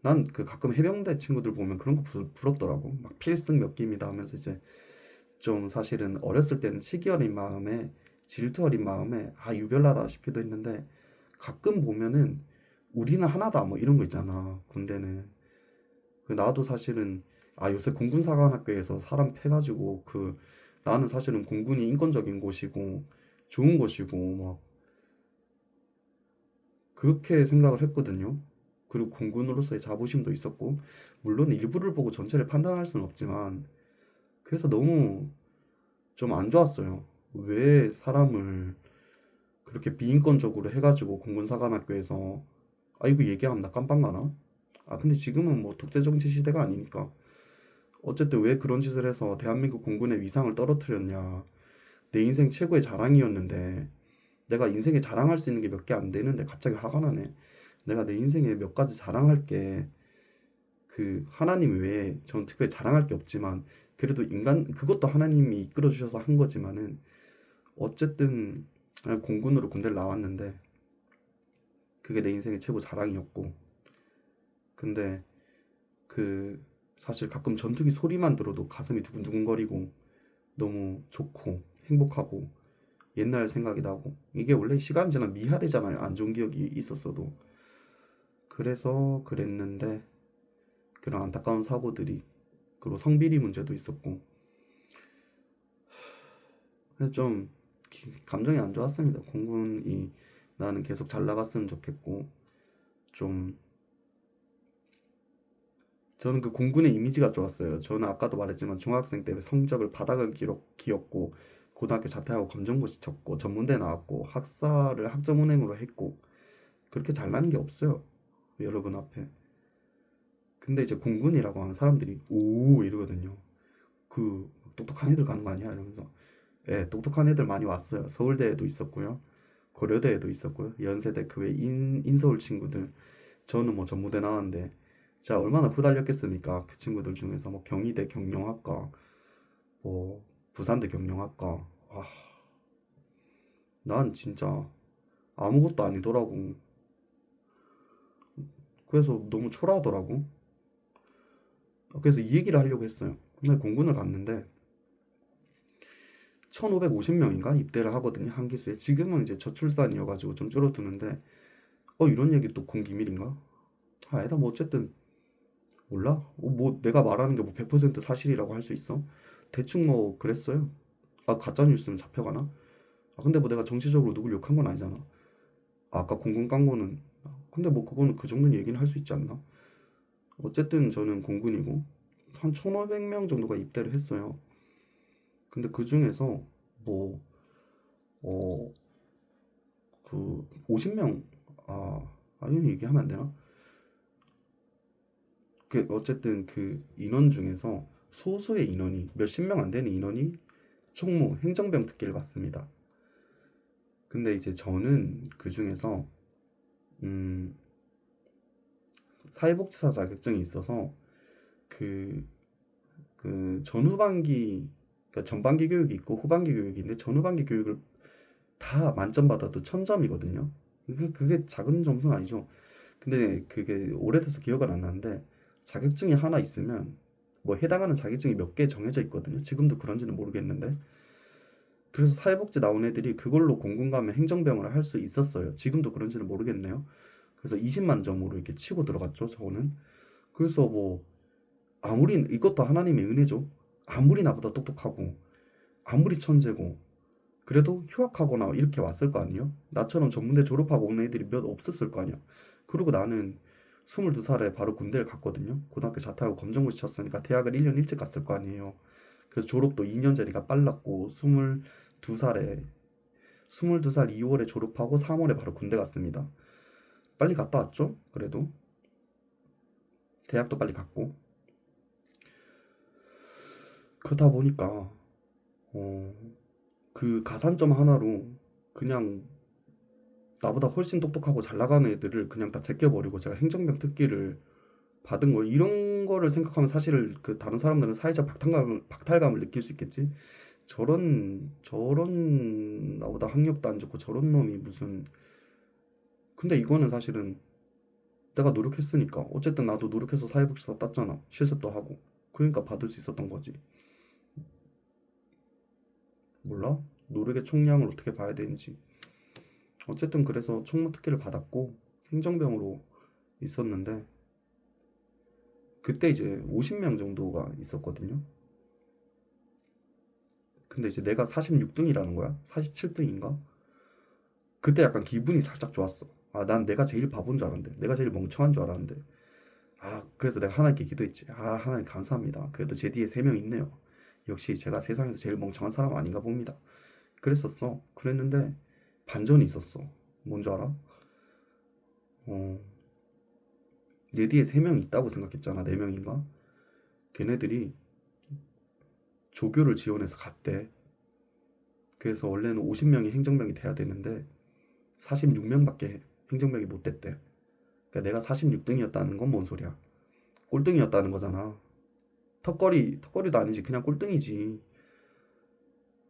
난 가끔 해병대 친구들 보면 그런 거 부럽더라고. 막 필승 몇 기입니다 하면서 이제 좀 사실은 어렸을 때는 치기 어린 마음에 질투 어린 마음에 유별나다 싶기도 했는데 가끔 보면은 우리는 하나다 뭐 이런 거 있잖아. 군대는 나도 사실은 요새 공군사관학교에서 사람 패가지고 나는 사실은 공군이 인권적인 곳이고 좋은 곳이고 막 그렇게 생각을 했거든요. 그리고 공군으로서의 자부심도 있었고 물론 일부를 보고 전체를 판단할 수는 없지만 그래서 너무 좀 안 좋았어요. 왜 사람을 그렇게 비인권적으로 해가지고 공군사관학교에서 이거 얘기하면 나 깜빵 가나? 근데 지금은 뭐 독재정치 시대가 아니니까 어쨌든 왜 그런 짓을 해서 대한민국 공군의 위상을 떨어뜨렸냐. 내 인생 최고의 자랑이었는데 내가 인생에 자랑할 수 있는 게 몇 개 안 되는데 갑자기 화가 나네. 내가 내 인생에 몇 가지 자랑할 게 하나님 외에 전 특별히 자랑할 게 없지만 그래도 그것도 하나님이 이끌어 주셔서 한 거지만은 어쨌든 공군으로 군대를 나왔는데 그게 내 인생의 최고 자랑이었고, 근데 그 사실 가끔 전투기 소리만 들어도 가슴이 두근두근거리고 너무 좋고 행복하고 옛날 생각이 나고, 이게 원래 시간 지나면 미화되잖아요. 안 좋은 기억이 있었어도. 그래서 그랬는데 그런 안타까운 사고들이, 그리고 성비리 문제도 있었고, 그래서 좀 감정이 안 좋았습니다. 공군이 나는 계속 잘 나갔으면 좋겠고, 좀 저는 그 공군의 이미지가 좋았어요. 저는 아까도 말했지만 중학생 때 성적을 바닥을 기었고, 고등학교 자퇴하고 검정고시 쳤고, 전문대 나왔고, 학사를 학점은행으로 했고, 그렇게 잘나는 게 없어요, 여러분 앞에. 근데 이제 공군이라고 하면 사람들이 오 이러거든요. 그 똑똑한 애들 가는 거 아니야 이러면서. 예, 똑똑한 애들 많이 왔어요. 서울대에도 있었고요, 고려대에도 있었고요, 연세대 그 외 인서울 친구들. 저는 뭐 전무대 나왔는데 제가 얼마나 후달렸겠습니까? 그 친구들 중에서 뭐 경희대 경영학과, 뭐 부산대 경영학과. 아, 난 진짜 아무것도 아니더라고. 그래서 너무 초라하더라고. 그래서 이 얘기를 하려고 했어요. 근데 공군을 갔는데 1550명인가 입대를 하거든요, 한 기수에. 지금은 이제 저출산이어가지고 좀 줄어드는데, 이런 얘기 또 공기밀인가? 아니다, 뭐 어쨌든 몰라. 뭐 내가 말하는 게 뭐 100% 사실이라고 할 수 있어? 대충 뭐 그랬어요. 아, 가짜 뉴스면 잡혀가나? 근데 뭐 내가 정치적으로 누굴 욕한 건 아니잖아. 아까 공군 깐 거는, 근데 뭐 그거는 그 정도는 얘기는 할 수 있지 않나? 어쨌든 저는 공군이고 한 1500명 정도가 입대를 했어요. 근데 그 중에서 뭐 어 그 50명, 아 아니 얘기하면 안 되나? 그 어쨌든 그 인원 중에서 소수의 인원이, 몇십 명 안 되는 인원이 총무 행정병 특기를 받습니다. 근데 이제 저는 그 중에서 음 사회복지사 자격증이 있어서 그 전후반기, 그러니까 전반기 교육이 있고 후반기 교육이 있는데, 전후반기 교육을 다 만점 받아도 1000점이거든요. 그게 작은 점수는 아니죠. 근데 그게 오래돼서 기억은 안 나는데, 자격증이 하나 있으면 뭐 해당하는 자격증이 몇 개 정해져 있거든요. 지금도 그런지는 모르겠는데. 그래서 사회복지 나온 애들이 그걸로 공군 가면 행정병을 할 수 있었어요. 지금도 그런지는 모르겠네요. 그래서 20만 점으로 이렇게 치고 들어갔죠, 저는. 그래서 뭐 아무리, 이것도 하나님의 은혜죠. 아무리 나보다 똑똑하고 아무리 천재고 그래도 휴학하거나 이렇게 왔을 거 아니에요? 나처럼 전문대 졸업하고 온 애들이 몇 없었을 거 아니야. 그리고 나는 22살에 바로 군대를 갔거든요. 고등학교 자퇴하고 검정고시 쳤으니까 대학을 1년 일찍 갔을 거 아니에요. 그래서 졸업도 2년 전이가 빨랐고, 22살에 22살 2월에 졸업하고 3월에 바로 군대 갔습니다. 빨리 갔다 왔죠? 그래도 대학도 빨리 갔고. 그러다 보니까 어, 그 가산점 하나로 그냥 나보다 훨씬 똑똑하고 잘 나가는 애들을 그냥 다 제껴버리고 제가 행정병 특기를 받은 거, 이런 거를 생각하면 사실 그 다른 사람들은 사회적 박탈감을 느낄 수 있겠지. 저런 나보다 학력도 안 좋고 저런 놈이 무슨. 근데 이거는 사실은 내가 노력했으니까, 어쨌든 나도 노력해서 사회복지사 땄잖아, 실습도 하고. 그러니까 받을 수 있었던 거지. 몰라? 노력의 총량을 어떻게 봐야 되는지. 어쨌든 그래서 총무특기를 받았고 행정병으로 있었는데, 그때 이제 50명 정도가 있었거든요. 근데 이제 내가 46등이라는 거야. 47등인가? 그때 약간 기분이 살짝 좋았어. 난 내가 제일 바본 줄 알았는데, 내가 제일 멍청한 줄 알았는데. 그래서 내가 하나님께 기도했지. 하나님 감사합니다. 그래도 제 뒤에 3명 있네요. 역시 제가 세상에서 제일 멍청한 사람 아닌가 봅니다. 그랬었어. 그랬는데 반전이 있었어. 뭔 줄 알아? 어, 내 뒤에 3명 있다고 생각했잖아. 4명인가? 걔네들이 조교를 지원해서 갔대. 그래서 원래는 50명이 행정병이 돼야 되는데 46명밖에 행정병이 못 됐대. 그러니까 내가 46등이었다는 건 뭔 소리야? 꼴등이었다는 거잖아. 턱걸이도 아니지. 그냥 꼴등이지.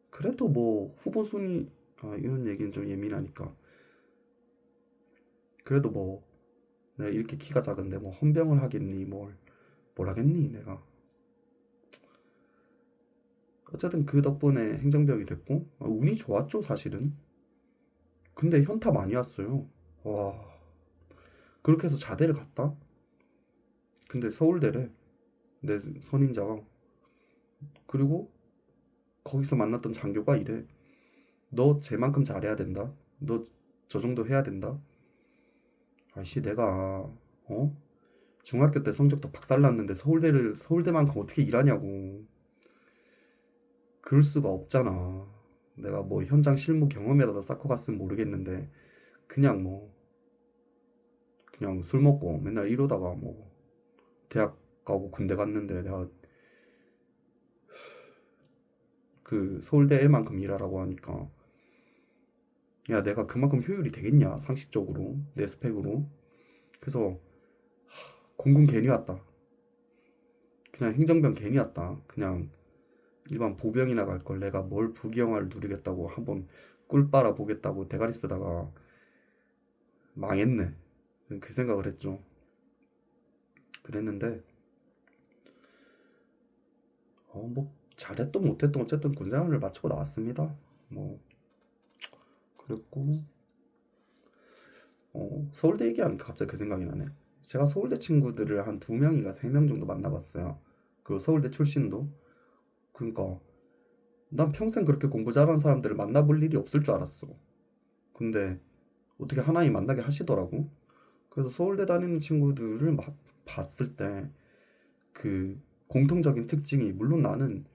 그래도 뭐 후보 순위, 이런 얘기는 좀 예민하니까. 그래도 뭐 내가 이렇게 키가 작은데 뭐 헌병을 하겠니, 뭘 하겠니 내가. 어쨌든 그 덕분에 행정병이 됐고, 운이 좋았죠 사실은. 근데 현타 많이 왔어요. 와, 그렇게 해서 자대를 갔다. 근데 서울대래, 내 선임자가. 그리고 거기서 만났던 장교가 이래: 너 쟤만큼 잘해야 된다, 너 저 정도 해야 된다. 아씨, 내가 중학교 때 성적도 박살났는데 서울대만큼 어떻게 일하냐고. 그럴 수가 없잖아. 내가 뭐 현장 실무 경험이라도 쌓고 갔으면 모르겠는데, 그냥 뭐 그냥 술 먹고 맨날 이러다가 뭐 대학 가고 군대 갔는데, 내가 그 서울대 애만큼 일하라고 하니까, 야 내가 그만큼 효율이 되겠냐 상식적으로 내 스펙으로. 그래서 공군 괜히 왔다, 그냥 행정병 괜히 왔다, 그냥 일반 보병이나 갈 걸 내가 뭘 부귀영화를 누리겠다고 한번 꿀 빨아 보겠다고 대가리 쓰다가 망했네. 그 생각을 했죠. 그랬는데 뭐 잘했던 못했던 어쨌든 군생활을 마치고 나왔습니다. 뭐 그랬고, 서울대 얘기하니까 갑자기 그 생각이 나네. 제가 서울대 친구들을 한 두 명인가 세 명 정도 만나봤어요. 그리고 서울대 출신도. 그러니까 난 평생 그렇게 공부 잘하는 사람들을 만나볼 일이 없을 줄 알았어. 근데 어떻게 하나님 만나게 하시더라고. 그래서 서울대 다니는 친구들을 막 봤을 때 그 공통적인 특징이, 물론 나는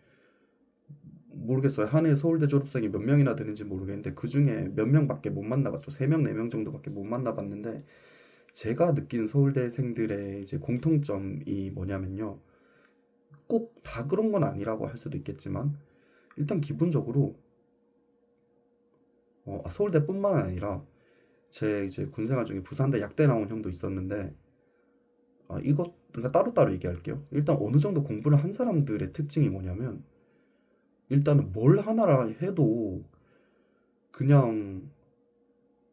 모르겠어요. 한 해 서울대 졸업생이 몇 명이나 되는지 모르겠는데 그 중에 몇 명밖에 못 만나봤죠. 3명, 4명 정도밖에 못 만나봤는데, 제가 느낀 서울대생들의 이제 공통점이 뭐냐면요. 꼭 다 그런 건 아니라고 할 수도 있겠지만, 일단 기본적으로 서울대뿐만 아니라 제 이제 군생활 중에 부산대 약대 나온 형도 있었는데, 이것 그러니까 따로따로 얘기할게요. 일단 어느 정도 공부를 한 사람들의 특징이 뭐냐면, 일단은 뭘 하나라 해도 그냥,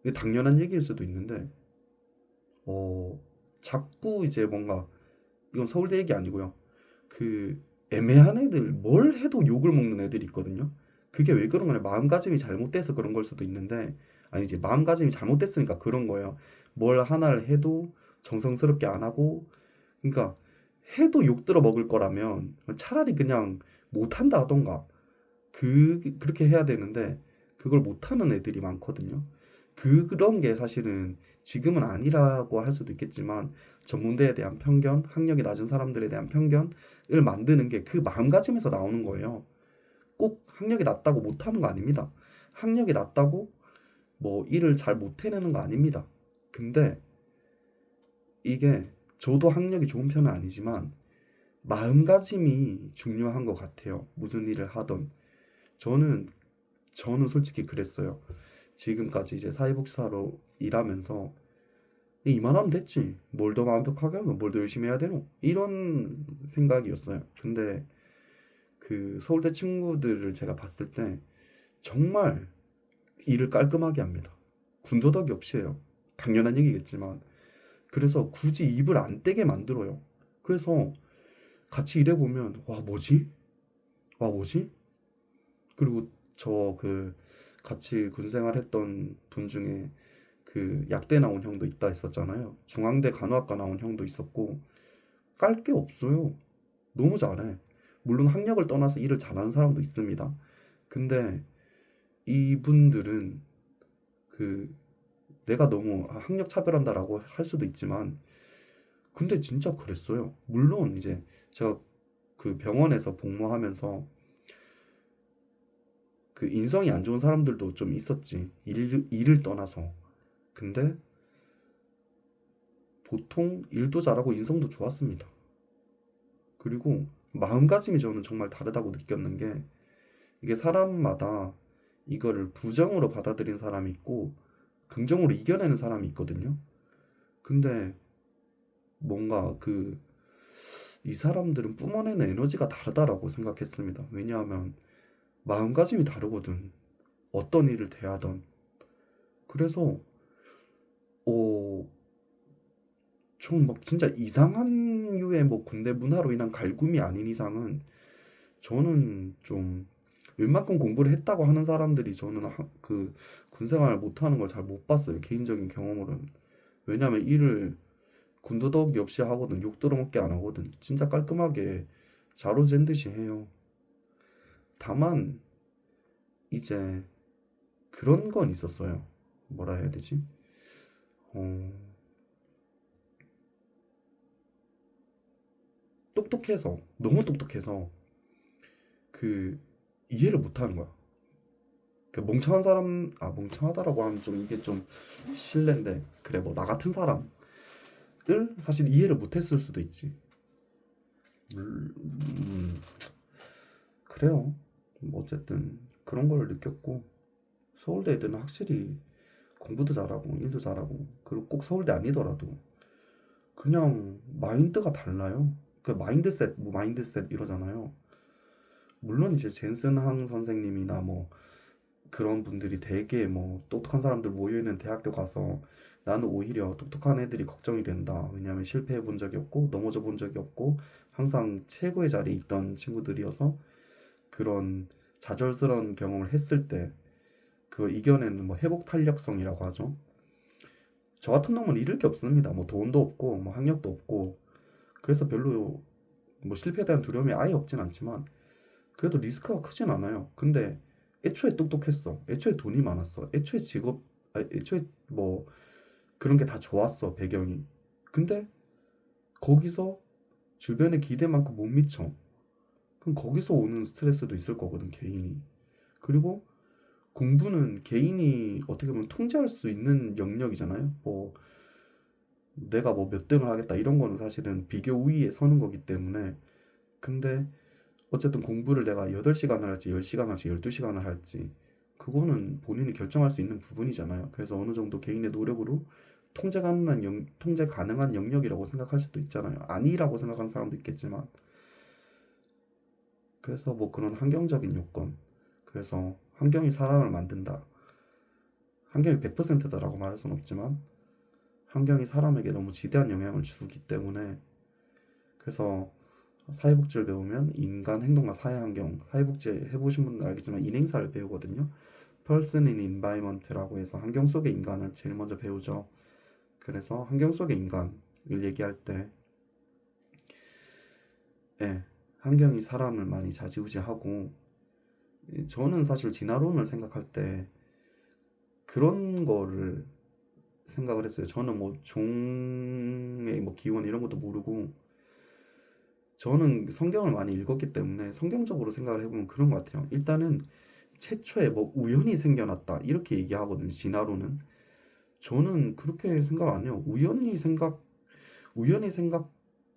이게 당연한 얘기일 수도 있는데, 어 자꾸 이제 뭔가, 이건 서울대 얘기 아니고요. 그 애매한 애들, 뭘 해도 욕을 먹는 애들이 있거든요. 그게 왜 그런 거냐, 마음가짐이 잘못돼서 그런 걸 수도 있는데, 아니지, 마음가짐이 잘못됐으니까 그런 거예요. 뭘 하나를 해도 정성스럽게 안 하고, 그러니까 해도 욕 들어 먹을 거라면 차라리 그냥 못한다 하던가, 그렇게 해야 되는데, 그걸 못하는 애들이 많거든요. 그런 게 사실은 지금은 아니라고 할 수도 있겠지만, 전문대에 대한 편견, 학력이 낮은 사람들에 대한 편견을 만드는 게 그 마음가짐에서 나오는 거예요. 꼭 학력이 낮다고 못하는 거 아닙니다. 학력이 낮다고 뭐 일을 잘 못해내는 거 아닙니다. 근데 이게, 저도 학력이 좋은 편은 아니지만 마음가짐이 중요한 것 같아요. 무슨 일을 하던. 저는 저는 솔직히 그랬어요. 지금까지 이제 사회복지사로 일하면서 이만하면 됐지, 뭘 더 완벽하게 하고 뭘 더 열심히 해야 되노, 이런 생각이었어요. 근데 그 서울대 친구들을 제가 봤을 때 정말 일을 깔끔하게 합니다. 군더더기 없이 해요. 당연한 얘기겠지만. 그래서 굳이 입을 안 떼게 만들어요. 그래서 같이 일해보면, 와 뭐지? 와 뭐지? 그리고 저 그 같이 군생활 했던 분 중에 그 약대 나온 형도 있다 했었잖아요. 중앙대 간호학과 나온 형도 있었고, 깔 게 없어요. 너무 잘해. 물론 학력을 떠나서 일을 잘하는 사람도 있습니다. 근데 이분들은 그, 내가 너무 학력 차별한다라고 할 수도 있지만, 근데 진짜 그랬어요. 물론 이제 제가 그 병원에서 복무하면서 그 인성이 안 좋은 사람들도 좀 있었지. 일을 떠나서. 근데 보통 일도 잘하고 인성도 좋았습니다. 그리고 마음가짐이 저는 정말 다르다고 느꼈는 게, 이게 사람마다 이거를 부정으로 받아들인 사람이 있고 긍정으로 이겨내는 사람이 있거든요. 근데 뭔가 이 사람들은 뿜어내는 에너지가 다르다라고 생각했습니다. 왜냐하면 마음가짐이 다르거든. 어떤 일을 대하던. 그래서 어, 좀 막 진짜 이상한 류의 뭐 군대 문화로 인한 갈굼이 아닌 이상은 저는 좀 웬만큼 공부를 했다고 하는 사람들이 저는 그 군생활 못하는 걸 잘 못 봤어요. 개인적인 경험으로는. 왜냐면 일을 군더더기 없이 하거든. 욕 들어먹게 안 하거든. 진짜 깔끔하게 자로 잰 듯이 해요. 다만 이제 그런 건 있었어요. 뭐라 해야 되지? 어, 똑똑해서 너무 똑똑해서 그 이해를 못 하는 거야. 그 멍청한 사람, 멍청하다라고 하면 좀 이게 좀 실례인데, 그래 뭐 나 같은 사람을 사실 이해를 못했을 수도 있지. 그래요. 뭐 어쨌든 그런 걸 느꼈고, 서울대 애들은 확실히 공부도 잘하고 일도 잘하고, 그리고 꼭 서울대 아니더라도 그냥 마인드가 달라요. 그 마인드셋, 뭐 마인드셋 이러잖아요. 물론 이제 젠슨 항 선생님이나 뭐 그런 분들이 되게 뭐 똑똑한 사람들 모여있는 대학교 가서 나는 오히려 똑똑한 애들이 걱정이 된다. 왜냐하면 실패해 본 적이 없고 넘어져 본 적이 없고 항상 최고의 자리에 있던 친구들이어서 그런 좌절스러운 경험을 했을 때 그걸 이겨내는 뭐 회복 탄력성이라고 하죠. 저 같은 놈은 잃을 게 없습니다. 뭐 돈도 없고 뭐 학력도 없고 그래서 별로 뭐 실패에 대한 두려움이 아예 없진 않지만 그래도 리스크가 크진 않아요. 근데 애초에 똑똑했어. 애초에 돈이 많았어. 애초에 직업, 애초에 뭐 그런 게 다 좋았어. 배경이. 근데 거기서 주변의 기대만큼 못 미쳐. 그럼 거기서 오는 스트레스도 있을 거거든, 개인이. 그리고 공부는 개인이 어떻게 보면 통제할 수 있는 영역이잖아요. 뭐 내가 뭐 몇 등을 하겠다 이런 거는 사실은 비교 우위에 서는 거기 때문에 근데 어쨌든 공부를 내가 8시간을 할지 10시간을 할지 12시간을 할지 그거는 본인이 결정할 수 있는 부분이잖아요. 그래서 어느 정도 개인의 노력으로 통제 가능한 영역이라고 생각할 수도 있잖아요. 아니라고 생각하는 사람도 있겠지만 그래서 뭐 그런 환경적인 요건 그래서 환경이 사람을 만든다. 환경이 100%다라고 말할 수는 없지만 환경이 사람에게 너무 지대한 영향을 주기 때문에 그래서 사회복지를 배우면 인간 행동과 사회환경, 사회복지 해보신 분들 알겠지만 인행사를 배우거든요. Person in Environment라고 해서 환경 속의 인간을 제일 먼저 배우죠. 그래서 환경 속의 인간을 얘기할 때, 예, 환경이 사람을 많이 좌지우지하고, 저는 사실 진화론을 생각할 때 그런 거를 생각을 했어요. 저는 뭐 종의 뭐 기원 이런 것도 모르고, 저는 성경을 많이 읽었기 때문에 성경적으로 생각을 해보면 그런 것 같아요. 일단은 최초에 뭐 우연히 생겨났다 이렇게 얘기하거든요. 진화론은 저는 그렇게 생각 안 해요. 우연히 생각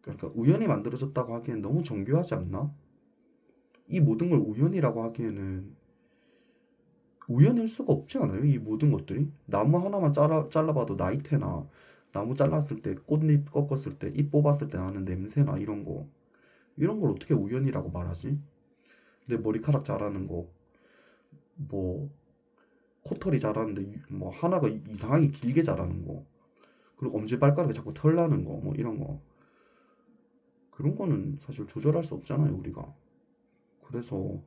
그러니까 우연히 만들어졌다고 하기엔 너무 정교하지 않나? 이 모든 걸 우연이라고 하기에는 우연일 수가 없지 않아요? 이 모든 것들이 나무 하나만 잘라봐도 나이테나 나무 잘랐을 때 꽃잎 꺾었을 때 잎 뽑았을 때 나는 냄새나 이런 걸 어떻게 우연이라고 말하지? 내 머리카락 자라는 거 뭐 코털이 자라는데 뭐 하나가 이상하게 길게 자라는 거 그리고 엄지발가락에 자꾸 털 나는 거 뭐 이런 거 그런 거는 사실 조절할 수 없잖아요 우리가 그래서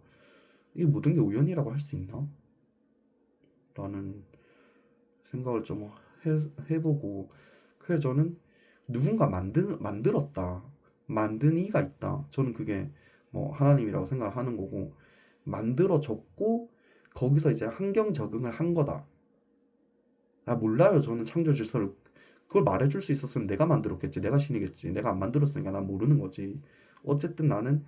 이 모든 게 우연이라고 할 수 있나? 라는 생각을 좀 해보고 그래서 저는 누군가 만들었다 만든 이가 있다 저는 그게 뭐 하나님이라고 생각하는 거고 만들어졌고 거기서 이제 환경 적응을 한 거다 몰라요 저는 창조 질서를 그걸 말해줄 수 있었으면 내가 만들었겠지 내가 신이겠지 내가 안 만들었으니까 난 모르는 거지 어쨌든 나는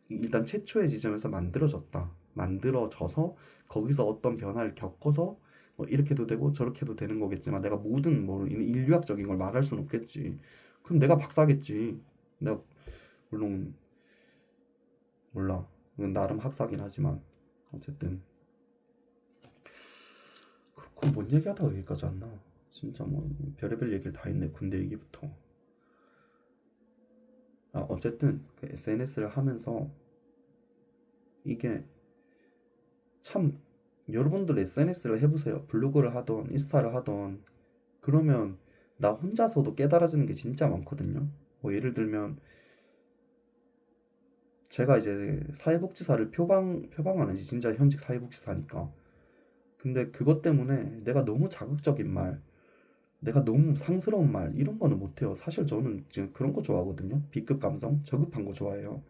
일단 최초의 지점에서 만들어졌다. 만들어져서 거기서 어떤 변화를 겪어서 뭐 이렇게도 되고 저렇게도 되는 거겠지만 내가 모든 뭐 인류학적인 걸 말할 수는 없겠지. 그럼 내가 박사겠지. 내가 물론 몰라. 이건 나름 학사긴 하지만 어쨌든 그렇고 뭔 얘기하다가 여기까지 왔나? 진짜 뭐 별의별 얘기를 다 했네. 군대 얘기부터. 어쨌든 그 SNS를 하면서 이게 참 여러분들 SNS를 해보세요. 블로그를 하던 인스타를 하던 그러면 나 혼자서도 깨달아지는 게 진짜 많거든요. 뭐 예를 들면 제가 이제 사회복지사를 표방하는 진짜 현직 사회복지사니까. 근데 그것 때문에 내가 너무 자극적인 말, 내가 너무 상스러운 말 이런 거는 못해요. 사실 저는 지금 그런 거 좋아하거든요. B급 감성, 저급한 거 좋아해요.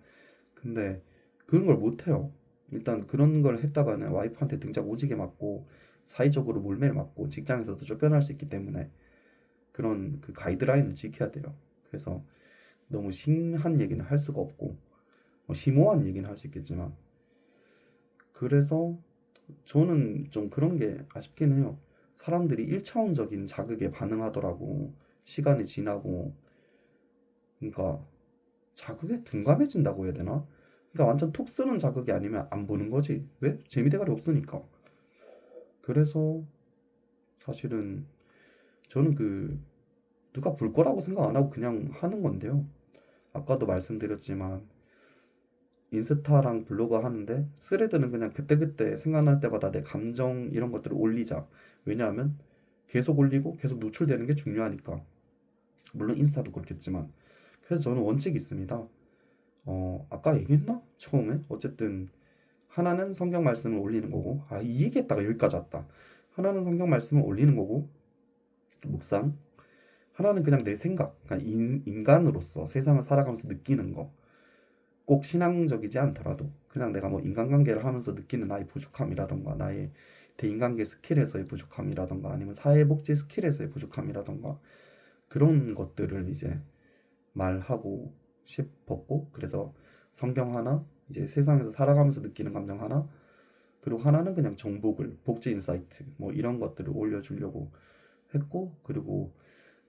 근데 그런 걸 못해요. 일단 그런 걸 했다가는 와이프한테 등짝 오지게 맞고 사회적으로 몰매를 맞고 직장에서도 쫓겨날 수 있기 때문에 그런 그 가이드라인을 지켜야 돼요. 그래서 너무 심한 얘기는 할 수가 없고 뭐 심오한 얘기는 할 수 있겠지만 그래서 저는 좀 그런 게 아쉽긴 해요. 사람들이 1차원적인 자극에 반응하더라고. 시간이 지나고 그러니까 자극에 둔감해진다고 해야 되나? 그러니까 완전 톡 쓰는 자극이 아니면 안 보는 거지. 왜? 재미대가리 없으니까. 그래서 사실은 저는 그 누가 볼 거라고 생각 안 하고 그냥 하는 건데요. 아까도 말씀드렸지만 인스타랑 블로그 하는데 스레드는 그냥 그때그때 생각날 때마다 내 감정 이런 것들을 올리자. 왜냐하면 계속 올리고 계속 노출되는 게 중요하니까. 물론 인스타도 그렇겠지만. 그래서 저는 원칙이 있습니다. 아까 얘기했나? 처음에? 어쨌든 하나는 성경 말씀을 올리는 거고, 이 얘기했다가 여기까지 왔다. 하나는 성경 말씀을 올리는 거고, 묵상. 하나는 그냥 내 생각, 그러니까 인간으로서 세상을 살아가면서 느끼는 거. 꼭 신앙적이지 않더라도 그냥 내가 뭐 인간관계를 하면서 느끼는 나의 부족함이라던가 나의 대인관계 스킬에서의 부족함이라던가 아니면 사회복지 스킬에서의 부족함이라던가 그런 것들을 이제 말하고 싶었고 그래서 성경 하나 이제 세상에서 살아가면서 느끼는 감정 하나 그리고 하나는 그냥 정보글 복지 인사이트 뭐 이런 것들을 올려주려고 했고 그리고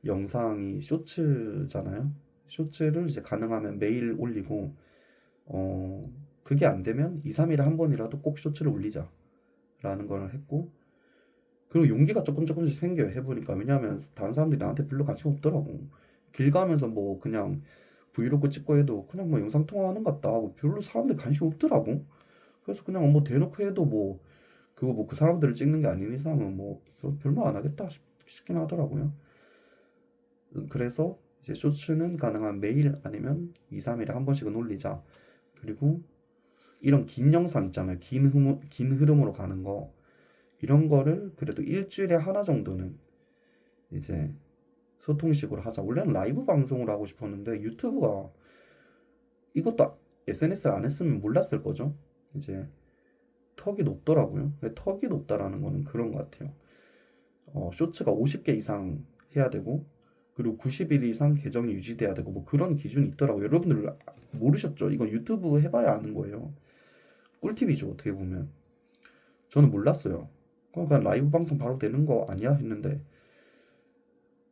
영상이 쇼츠잖아요. 쇼츠를 이제 가능하면 매일 올리고 그게 안 되면 2, 3일에 한 번이라도 꼭 쇼츠를 올리자라는 걸 했고 그리고 용기가 조금 조금씩 생겨요. 해보니까. 왜냐하면 다른 사람들이 나한테 별로 관심 없더라고. 길 가면서 뭐 그냥 브이로그 찍고 해도 그냥 뭐 영상 통화하는 것 같다 하고 별로 사람들 관심 없더라고. 그래서 그냥 뭐 대놓고 해도 뭐 그거 뭐 그 사람들을 찍는 게 아닌 이상은 뭐 별로 안 하겠다 싶긴 하더라고요. 그래서 이제 쇼츠는 가능한 매일 아니면 2, 3일에 한 번씩은 올리자. 그리고 이런 긴 영상 있잖아요. 긴 흐름으로 가는 거. 이런 거를 그래도 일주일에 하나 정도는 이제 소통식으로 하자. 원래는 라이브 방송을 하고 싶었는데 유튜브가 이것도 SNS를 안 했으면 몰랐을 거죠. 이제 턱이 높더라고요. 근데 턱이 높다라는 거는 그런 것 같아요. 쇼츠가 50개 이상 해야 되고 그리고 90일 이상 계정이 유지돼야 되고 뭐 그런 기준이 있더라고요. 여러분들 모르셨죠? 이건 유튜브 해봐야 아는 거예요. 꿀팁이죠. 어떻게 보면. 저는 몰랐어요. 그냥 라이브 방송 바로 되는 거 아니야? 했는데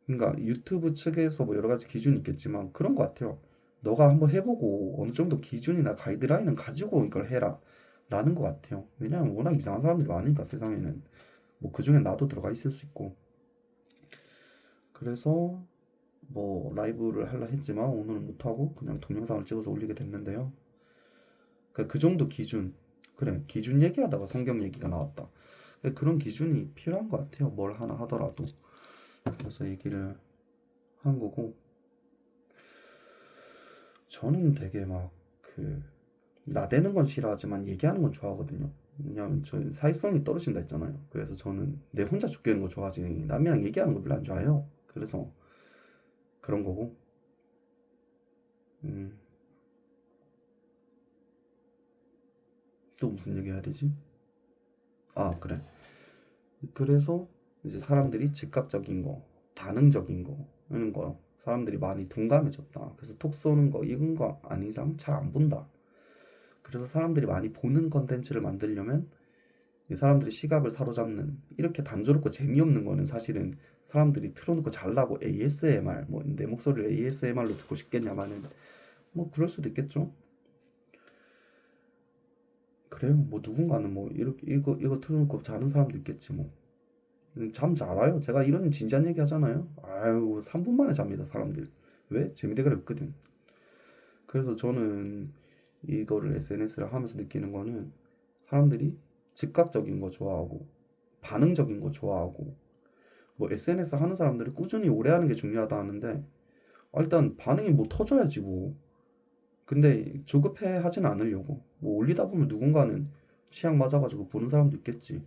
그러니까 유튜브 측에서 뭐 여러 가지 기준이 있겠지만 그런 것 같아요. 너가 한번 해보고 어느 정도 기준이나 가이드라인은 가지고 이걸 해라 라는 것 같아요. 왜냐하면 워낙 이상한 사람들이 많으니까 세상에는 뭐 그중에 나도 들어가 있을 수 있고 그래서 뭐 라이브를 하려 했지만 오늘은 못하고 그냥 동영상을 찍어서 올리게 됐는데요. 그러니까 그 정도 기준 그래 기준 얘기하다가 성경 얘기가 나왔다. 그러니까 그런 기준이 필요한 것 같아요. 뭘 하나 하더라도. 그래서 얘기를 한 거고 저는 되게 막 그 나대는 건 싫어하지만 얘기하는 건 좋아하거든요. 왜냐하면 저 사회성이 떨어진다 했잖아요. 그래서 저는 내 혼자 죽겠는 거 좋아하지 남이랑 얘기하는 거 별로 안 좋아해요. 그래서 그런 거고 음, 또 무슨 얘기 해야 되지? 그래. 그래서 이제 사람들이 즉각적인 거, 다능적인 거, 이런 거 사람들이 많이 둔감해졌다. 그래서 톡 쏘는 거, 이런 거 아닌 이상 잘 안 본다. 그래서 사람들이 많이 보는 컨텐츠를 만들려면 이 사람들이 시각을 사로잡는 이렇게 단조롭고 재미없는 거는 사실은 사람들이 틀어놓고 잘라고 ASMR, 뭐 내 목소리를 ASMR로 듣고 싶겠냐마는 뭐 그럴 수도 있겠죠. 그래요. 뭐 누군가는 뭐 이렇게 이거 틀어놓고 자는 사람도 있겠지 뭐. 잠 잘 와요. 제가 이런 진지한 얘기 하잖아요. 아유, 3분 만에 잡니다, 사람들. 왜? 재미대가리 없거든. 그래서 저는 이거를 SNS를 하면서 느끼는 거는 사람들이 즉각적인 거 좋아하고 반응적인 거 좋아하고 뭐 SNS 하는 사람들이 꾸준히 오래 하는 게 중요하다 하는데 일단 반응이 뭐 터져야지 뭐. 근데 조급해 하진 않으려고. 뭐 올리다 보면 누군가는 취향 맞아가지고 보는 사람도 있겠지.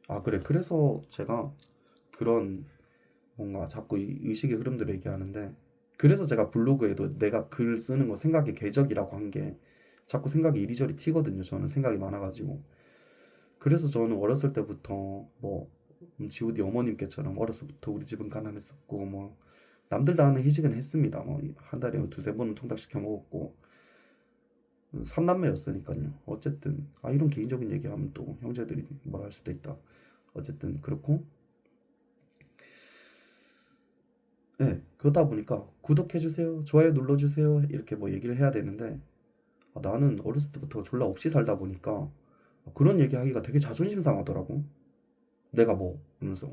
아, 그래. 그래서 제가 그런 뭔가 자꾸 이 의식의 흐름들을 얘기하는데, 그래서 제가 블로그에도 내가 글 쓰는 거 생각의 궤적이라고 한 게 자꾸 생각이 이리저리 튀거든요. 저는 생각이 많아가지고. 그래서 저는 어렸을 때부터 뭐 G.O.D 어머님께처럼 어렸을 때부터 우리 집은 가난했었고 뭐 남들 다 하는 희식은 했습니다. 뭐 한 달에 두세 번은 통닭 시켜 먹었고 삼남매였으니까요. 어쨌든 이런 개인적인 얘기하면 또 형제들이 뭐라 할 수도 있다. 어쨌든 그렇고 네, 그러다 보니까 구독해주세요, 좋아요 눌러주세요 이렇게 뭐 얘기를 해야 되는데 나는 어렸을 때부터 졸라 없이 살다 보니까 그런 얘기하기가 되게 자존심 상하더라고. 내가 뭐 이러면서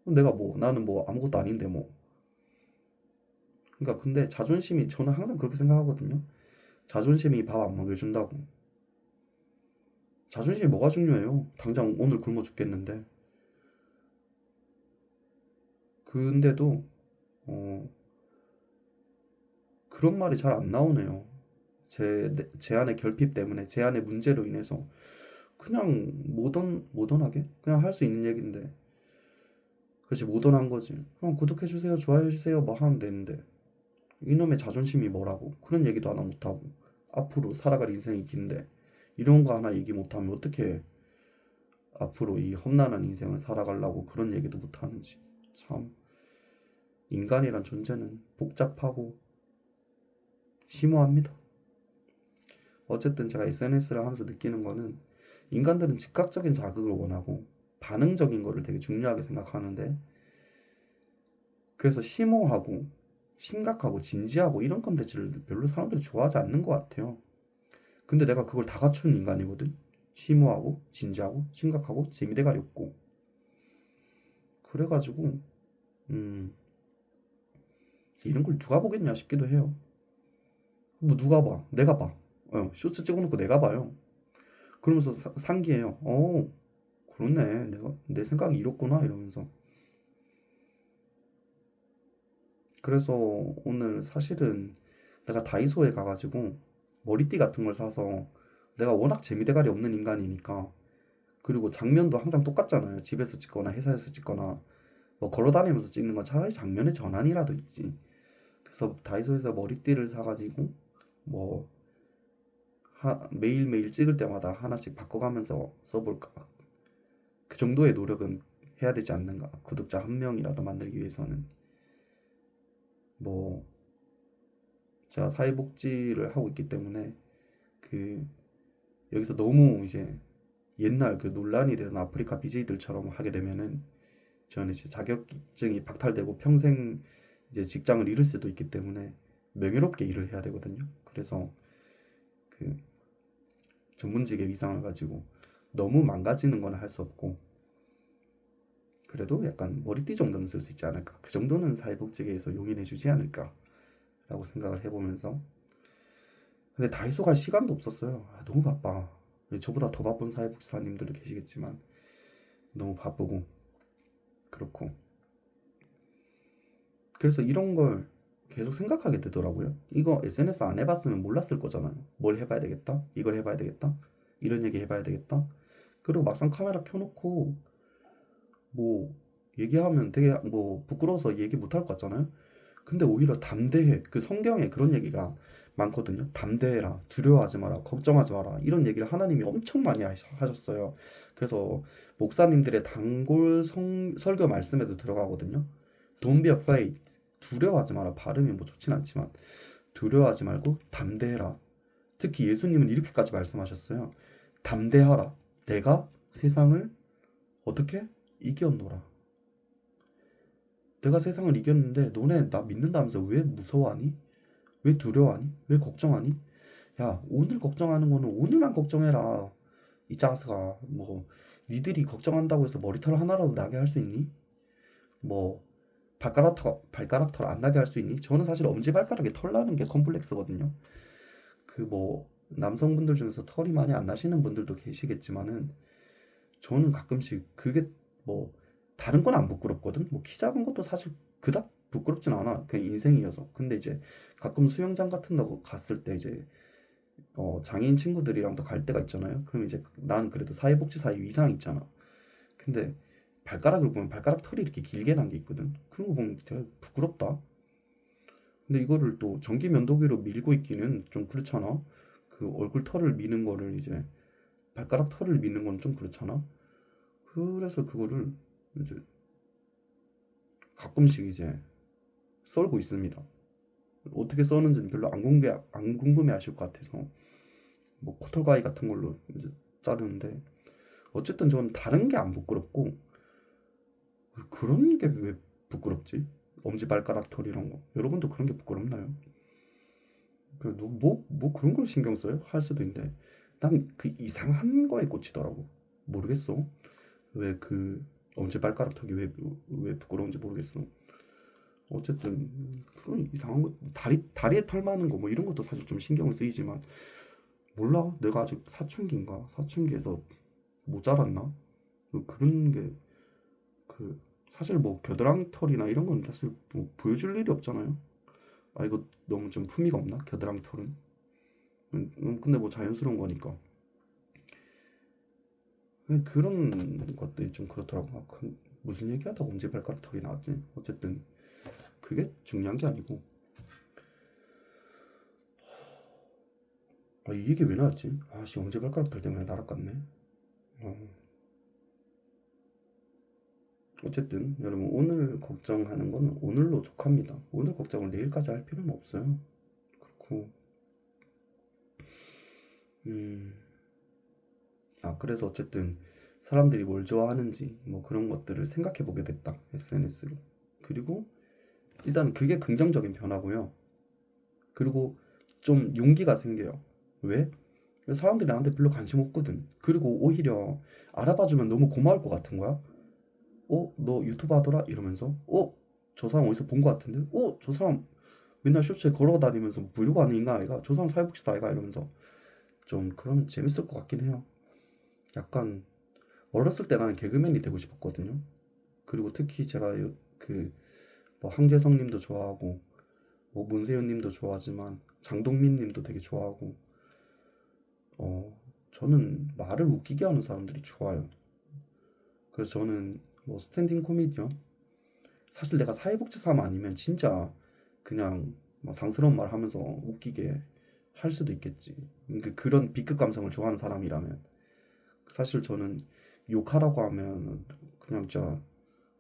내가 뭐 나는 뭐 아무것도 아닌데 뭐. 그러니까 근데 자존심이 저는 항상 그렇게 생각하거든요. 자존심이 밥 안 먹여준다고. 자존심이 뭐가 중요해요? 당장 오늘 굶어 죽겠는데. 근데도 어, 그런 말이 잘 안 나오네요. 제 안의 결핍 때문에 제 안의 문제로 인해서 그냥 모던하게 그냥 할 수 있는 얘기인데 그렇지 모던한 거지. 그냥 구독해주세요, 좋아요해주세요 뭐 하면 되는데 이놈의 자존심이 뭐라고 그런 얘기도 하나 못하고 앞으로 살아갈 인생이 긴데 이런 거 하나 얘기 못하면 어떻게 앞으로 이 험난한 인생을 살아가려고 그런 얘기도 못하는지. 참 인간이란 존재는 복잡하고 심오합니다. 어쨌든 제가 SNS를 하면서 느끼는 거는 인간들은 즉각적인 자극을 원하고 반응적인 거를 되게 중요하게 생각하는데 그래서 심오하고 심각하고 진지하고 이런 컨텐츠를 별로 사람들이 좋아하지 않는 것 같아요. 근데 내가 그걸 다 갖춘 인간이거든. 심오하고 진지하고 심각하고 재미대가리 없고 그래가지고 음 이런 걸 누가 보겠냐 싶기도 해요. 뭐 누가 봐? 내가 봐. 쇼츠 찍어놓고 내가 봐요. 그러면서 상기해요. 그렇네. 내가 내 생각이 이렇구나 이러면서. 그래서 오늘 사실은 내가 다이소에 가가지고 머리띠 같은 걸 사서 내가 워낙 재미대가리 없는 인간이니까 그리고 장면도 항상 똑같잖아요. 집에서 찍거나 회사에서 찍거나 뭐 걸어다니면서 찍는 건 차라리 장면의 전환이라도 있지. 그래서 다이소에서 머리띠를 사가지고 뭐 매일매일 찍을 때마다 하나씩 바꿔가면서 써볼까. 그 정도의 노력은 해야 되지 않는가. 구독자 한 명이라도 만들기 위해서는. 뭐 제가 사회복지를 하고 있기 때문에 그 여기서 너무 이제 옛날 그 논란이 되던 아프리카 BJ들처럼 하게 되면은 저는 이제 자격증이 박탈되고 평생 이제 직장을 잃을 수도 있기 때문에 명예롭게 일을 해야 되거든요. 그래서 그 전문직의 위상을 가지고 너무 망가지는 건 할 수 없고 그래도 약간 머리띠 정도는 쓸 수 있지 않을까. 그 정도는 사회복지계에서 용인해 주지 않을까라고 생각을 해보면서 근데 다이소 갈 시간도 없었어요. 너무 바빠. 저보다 더 바쁜 사회복지사님들도 계시겠지만 너무 바쁘고 그렇고 그래서 이런 걸 계속 생각하게 되더라고요. 이거 SNS 안 해봤으면 몰랐을 거잖아요. 뭘 해봐야 되겠다. 이걸 해봐야 되겠다. 이런 얘기 해봐야 되겠다. 그리고 막상 카메라 켜놓고 뭐 얘기하면 되게 뭐 부끄러워서 얘기 못할 것 같잖아요. 근데 오히려 담대해. 그 성경에 그런 얘기가 많거든요. 담대해라, 두려워하지 마라, 걱정하지 마라. 이런 얘기를 하나님이 엄청 많이 하셨어요. 그래서 목사님들의 단골 설교 말씀에도 들어가거든요. Don't be afraid. 두려워하지 마라. 발음이 뭐 좋진 않지만 두려워하지 말고 담대해라. 특히 예수님은 이렇게까지 말씀하셨어요. 담대하라. 내가 세상을 어떻게 이겼노라. 내가 세상을 이겼는데 너네 나 믿는다면서 왜 무서워하니? 왜 두려워하니? 왜 걱정하니? 야, 오늘 걱정하는 거는 오늘만 걱정해라. 이 자스가 뭐 니들이 걱정한다고 해서 머리털 하나라도 나게 할 수 있니? 뭐 발가락 털 안 나게 할 수 있니? 저는 사실 엄지발가락에 털 나는 게 컴플렉스거든요. 그 뭐 남성분들 중에서 털이 많이 안 나시는 분들도 계시겠지만은 저는 가끔씩 그게 뭐 다른 건 안 부끄럽거든. 뭐 키 작은 것도 사실 그닥 부끄럽진 않아. 그냥 인생이어서. 근데 이제 가끔 수영장 같은 데 갔을 때 이제 장애인 친구들이랑도 갈 때가 있잖아요. 그럼 이제 나는 그래도 사회복지사 위상 있잖아. 근데 발가락을 보면 발가락 털이 이렇게 길게 난 게 있거든. 그런 거 보면 되게 부끄럽다. 근데 이거를 또 전기 면도기로 밀고 있기는 좀 그렇잖아. 그 얼굴 털을 미는 거를 이제 발가락 털을 미는 건 좀 그렇잖아. 그래서 그거를 이제 가끔씩 이제 썰고 있습니다. 어떻게 써는지는 별로 안 궁금해 하실 것 같아서 뭐 코털 가위 같은 걸로 이제 자르는데 어쨌든 좀 다른 게 안 부끄럽고 그런 게 왜 부끄럽지? 엄지발가락 털 이런 거. 여러분도 그런 게 부끄럽나요? 뭐 그런 걸 신경 써요? 할 수도 있는데 난 그 이상한 거에 꽂히더라고. 모르겠어. 왜 그 엄지발가락 털이 왜 부끄러운지 모르겠어. 어쨌든 그런 이상한 거 다리에 털 많은 거 뭐 이런 것도 사실 좀 신경을 쓰이지만 몰라. 내가 아직 사춘기인가? 사춘기에서 못 자랐나? 그런 게 그 사실 뭐 겨드랑이 털이나 이런 건 사실 뭐 보여줄 일이 없잖아요. 아 이거 너무 좀 품위가 없나? 겨드랑이 털은. 근데 뭐 자연스러운 거니까. 그런 것들이 좀 그렇더라고. 무슨 얘기하다가 엄지발가락 털이 나왔지? 어쨌든 그게 중요한 게 아니고 이 얘기 왜 나왔지? 아씨 엄지발가락 털 때문에 날아갔네. 어, 어쨌든 여러분 오늘 걱정하는 거는 오늘로 족합니다. 오늘 걱정을 내일까지 할 필요는 없어요. 그렇고 음, 그래서 어쨌든 사람들이 뭘 좋아하는지 뭐 그런 것들을 생각해 보게 됐다. SNS로. 그리고 일단 그게 긍정적인 변화고요. 그리고 좀 용기가 생겨요. 왜? 사람들이 나한테 별로 관심 없거든. 그리고 오히려 알아봐주면 너무 고마울 것 같은 거야. 너 유튜브 하더라? 이러면서. 저 사람 어디서 본 것 같은데? 저 사람 맨날 쇼츠에 걸어 다니면서 브이로그 하는 인간 아이가? 저 사람 사회복지사 아이가? 이러면서. 좀 그러면 재밌을 것 같긴 해요. 약간 어렸을 때 나는 개그맨이 되고 싶었거든요. 그리고 특히 제가 그뭐 황재성 님도 좋아하고 뭐 문세윤 님도 좋아하지만 장동민 님도 되게 좋아하고 저는 말을 웃기게 하는 사람들이 좋아요. 그래서 저는 뭐 스탠딩 코미디언 사실 내가 사회복지사만 아니면 진짜 그냥 막 상스러운 말 하면서 웃기게 할 수도 있겠지. 그런 B급 감성을 좋아하는 사람이라면 사실 저는 욕하라고 하면 그냥 진짜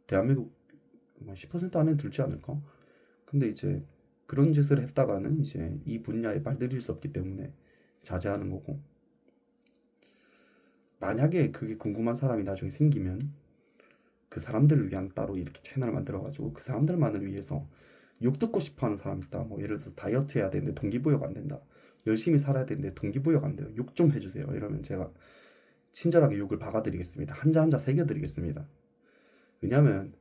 대한민국 10% 안에 들지 않을까? 근데 이제 그런 짓을 했다가는 이제 이 분야에 발들일 수 없기 때문에 자제하는 거고 만약에 그게 궁금한 사람이 나중에 생기면 그 사람들을 위한 따로 이렇게 채널을 만들어가지고 그 사람들만을 위해서 욕 듣고 싶어하는 사람 있다. 뭐 예를 들어서 다이어트 해야 되는데 동기부여가 안 된다. 열심히 살아야 되는데 동기부여가 안 돼요. 욕 좀 해주세요. 이러면 제가 친절하게 욕을 박아드리겠습니다. 한자 한자 새겨드리겠습니다. 왜냐면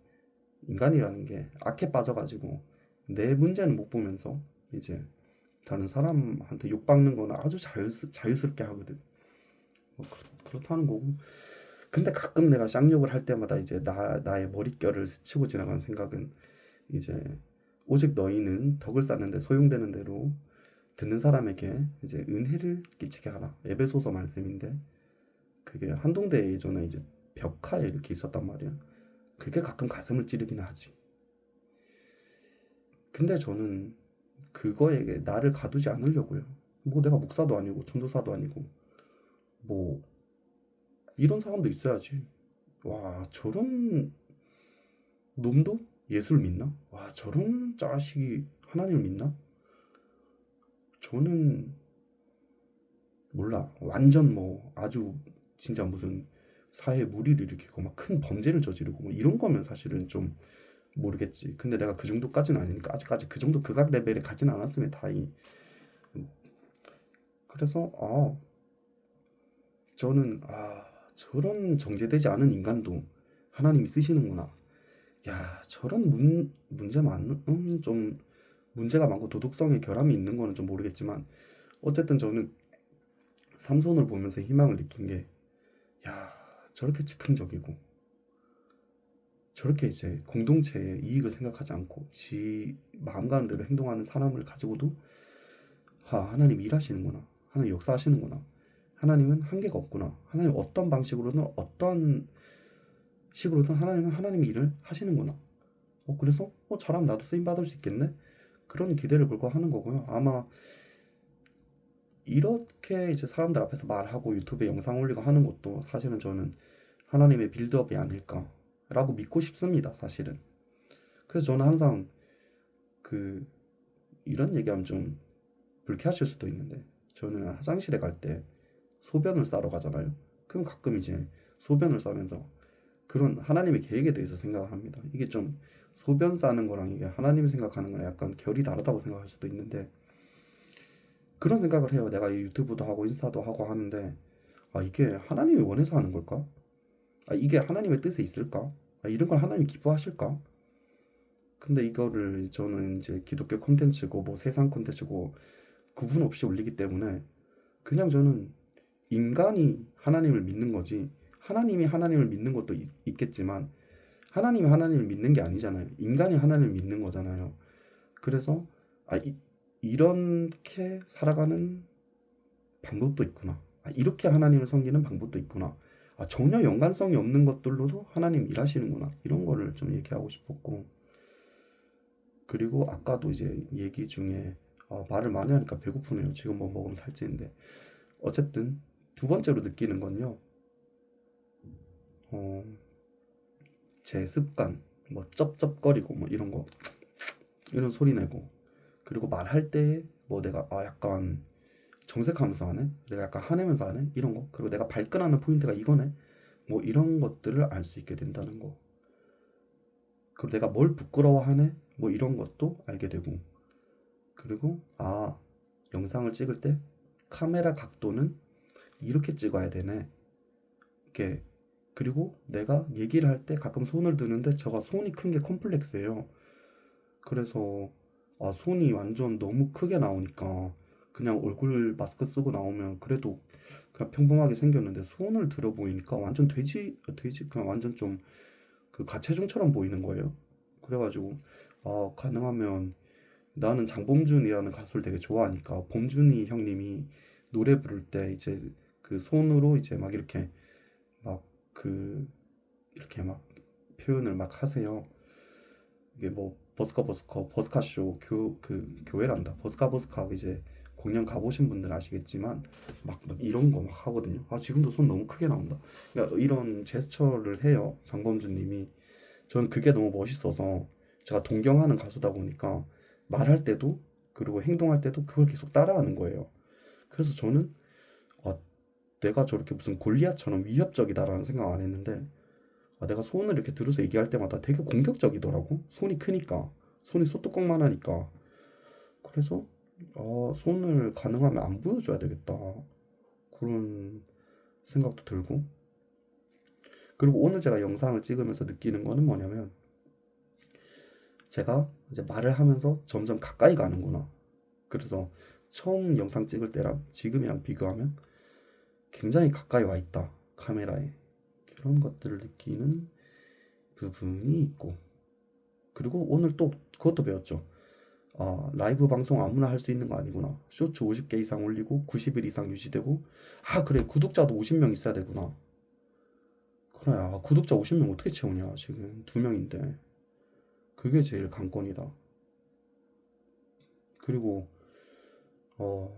인간이라는 게 악해 빠져가지고 내 문제는 못 보면서 이제 다른 사람한테 욕 박는 거는 아주 자유스럽게 하거든. 뭐 그렇다는 거고. 근데 가끔 내가 쌍욕을 할 때마다 이제 나의 머릿결을 스치고 지나가는 생각은 이제 오직 너희는 덕을 쌓는데 소용되는 대로 듣는 사람에게 이제 은혜를 끼치게 하라. 에베소서 말씀인데 그게 한동대에 예전에 이제 벽화에 이렇게 있었단 말이야. 그게 가끔 가슴을 찌르기는 하지. 근데 저는 그거에 나를 가두지 않으려고요. 뭐 내가 목사도 아니고 전도사도 아니고 뭐 이런 사람도 있어야지. 와 저런 놈도 예술 믿나? 와 저런 자식이 하나님을 믿나? 저는 몰라. 완전 뭐 아주 진짜 무슨 사회에 무리를 일으키고 막 큰 범죄를 저지르고 뭐 이런 거면 사실은 좀 모르겠지. 근데 내가 그 정도까지는 아니니까 아직까지 그 정도 극악 레벨에 가진 않았으면 다행히. 그래서 저는 저런 정제되지 않은 인간도 하나님이 쓰시는구나. 야 저런 문제 많은 좀 문제가 많고 도덕성에 결함이 있는 거는 좀 모르겠지만 어쨌든 저는 삼손을 보면서 희망을 느낀 게, 야, 저렇게 즉흥적이고 저렇게 이제 공동체의 이익을 생각하지 않고 지 마음 가는 대로 행동하는 사람을 가지고도 하나님 일하시는구나. 하나님 역사하시는구나. 하나님은 한계가 없구나. 하나님 어떤 방식으로든 어떤 식으로든 하나님은 하나님의 일을 하시는구나. 그래서 잘하면 나도 쓰임 받을 수 있겠네. 그런 기대를 걸고 하는 거고요. 아마 이렇게 이제 사람들 앞에서 말하고 유튜브에 영상 올리고 하는 것도 사실은 저는 하나님의 빌드업이 아닐까라고 믿고 싶습니다. 사실은. 그래서 저는 항상 그 이런 얘기하면 좀 불쾌하실 수도 있는데, 저는 화장실에 갈 때 소변을 싸러 가잖아요. 그럼 가끔 이제 소변을 싸면서 그런 하나님의 계획에 대해서 생각을 합니다. 이게 좀 소변 싸는 거랑 이게 하나님 생각하는 거랑 약간 결이 다르다고 생각할 수도 있는데, 그런 생각을 해요. 내가 이 유튜브도 하고 인스타도 하고 하는데, 이게 하나님이 원해서 하는 걸까? 이게 하나님의 뜻에 있을까? 이런 걸 하나님이 기뻐하실까? 근데 이거를 저는 이제 기독교 콘텐츠고 뭐 세상 콘텐츠고 구분 없이 올리기 때문에, 그냥 저는 인간이 하나님을 믿는 거지, 하나님이 하나님을 믿는 것도 있겠지만 하나님이 하나님을 믿는 게 아니잖아요. 인간이 하나님을 믿는 거잖아요. 그래서 이렇게 살아가는 방법도 있구나. 이렇게 하나님을 섬기는 방법도 있구나. 전혀 연관성이 없는 것들로도 하나님 일하시는구나. 이런 거를 좀 얘기하고 싶었고, 그리고 아까도 이제 얘기 중에 말을 많이 하니까 배고프네요. 지금 뭐 먹으면 살찌는데. 어쨌든 두 번째로 느끼는 건요. 어, 제 습관, 뭐 쩝쩝거리고 뭐 이런 거, 이런 소리 내고, 그리고 말할 때 뭐 내가 약간 정색하면서 하네, 내가 약간 화내면서 하네, 이런 거, 그리고 내가 발끈하는 포인트가 이거네, 뭐 이런 것들을 알 수 있게 된다는 거. 그리고 내가 뭘 부끄러워하네, 뭐 이런 것도 알게 되고, 그리고 영상을 찍을 때 카메라 각도는 이렇게 찍어야 되네, 이렇게. 그리고 내가 얘기를 할 때 가끔 손을 드는데 제가 손이 큰 게 컴플렉스예요. 그래서 손이 완전 너무 크게 나오니까 그냥 얼굴 마스크 쓰고 나오면 그래도 그냥 평범하게 생겼는데, 손을 들어 보이니까 완전 돼지 그냥 완전 좀 그 가체중처럼 보이는 거예요. 그래가지고 가능하면, 나는 장범준이라는 가수를 되게 좋아하니까 범준이 형님이 노래 부를 때 이제 그 손으로 이제 막 이렇게 막 그 이렇게 막 표현을 막 하세요. 이게 뭐 버스카쇼 교회란다. 버스카 이제 공연 가보신 분들 아시겠지만 막 이런 거 막 하거든요. 지금도 손 너무 크게 나온다. 그러니까 이런 제스처를 해요, 장범준님이. 저는 그게 너무 멋있어서, 제가 동경하는 가수다 보니까 말할 때도 그리고 행동할 때도 그걸 계속 따라하는 거예요. 그래서 저는 아, 내가 저렇게 무슨 골리앗처럼 위협적이다라는 생각 안 했는데, 내가 손을 이렇게 들어서 얘기할 때마다 되게 공격적이더라고. 손이 크니까, 손이 소뚜껑만 하니까. 그래서 손을 가능하면 안 보여줘야 되겠다, 그런 생각도 들고. 그리고 오늘 제가 영상을 찍으면서 느끼는 거는 뭐냐면, 제가 이제 말을 하면서 점점 가까이 가는구나. 그래서 처음 영상 찍을 때랑 지금이랑 비교하면 굉장히 가까이 와 있다, 카메라에. 그런 것들을 느끼는 부분이 있고, 그리고 오늘 또 그것도 배웠죠. 라이브 방송 아무나 할 수 있는 거 아니구나. 쇼츠 50개 이상 올리고 90일 이상 유지되고, 그래, 구독자도 50명 있어야 되구나. 그래, 구독자 50명 어떻게 채우냐, 지금 2명인데. 그게 제일 관건이다. 그리고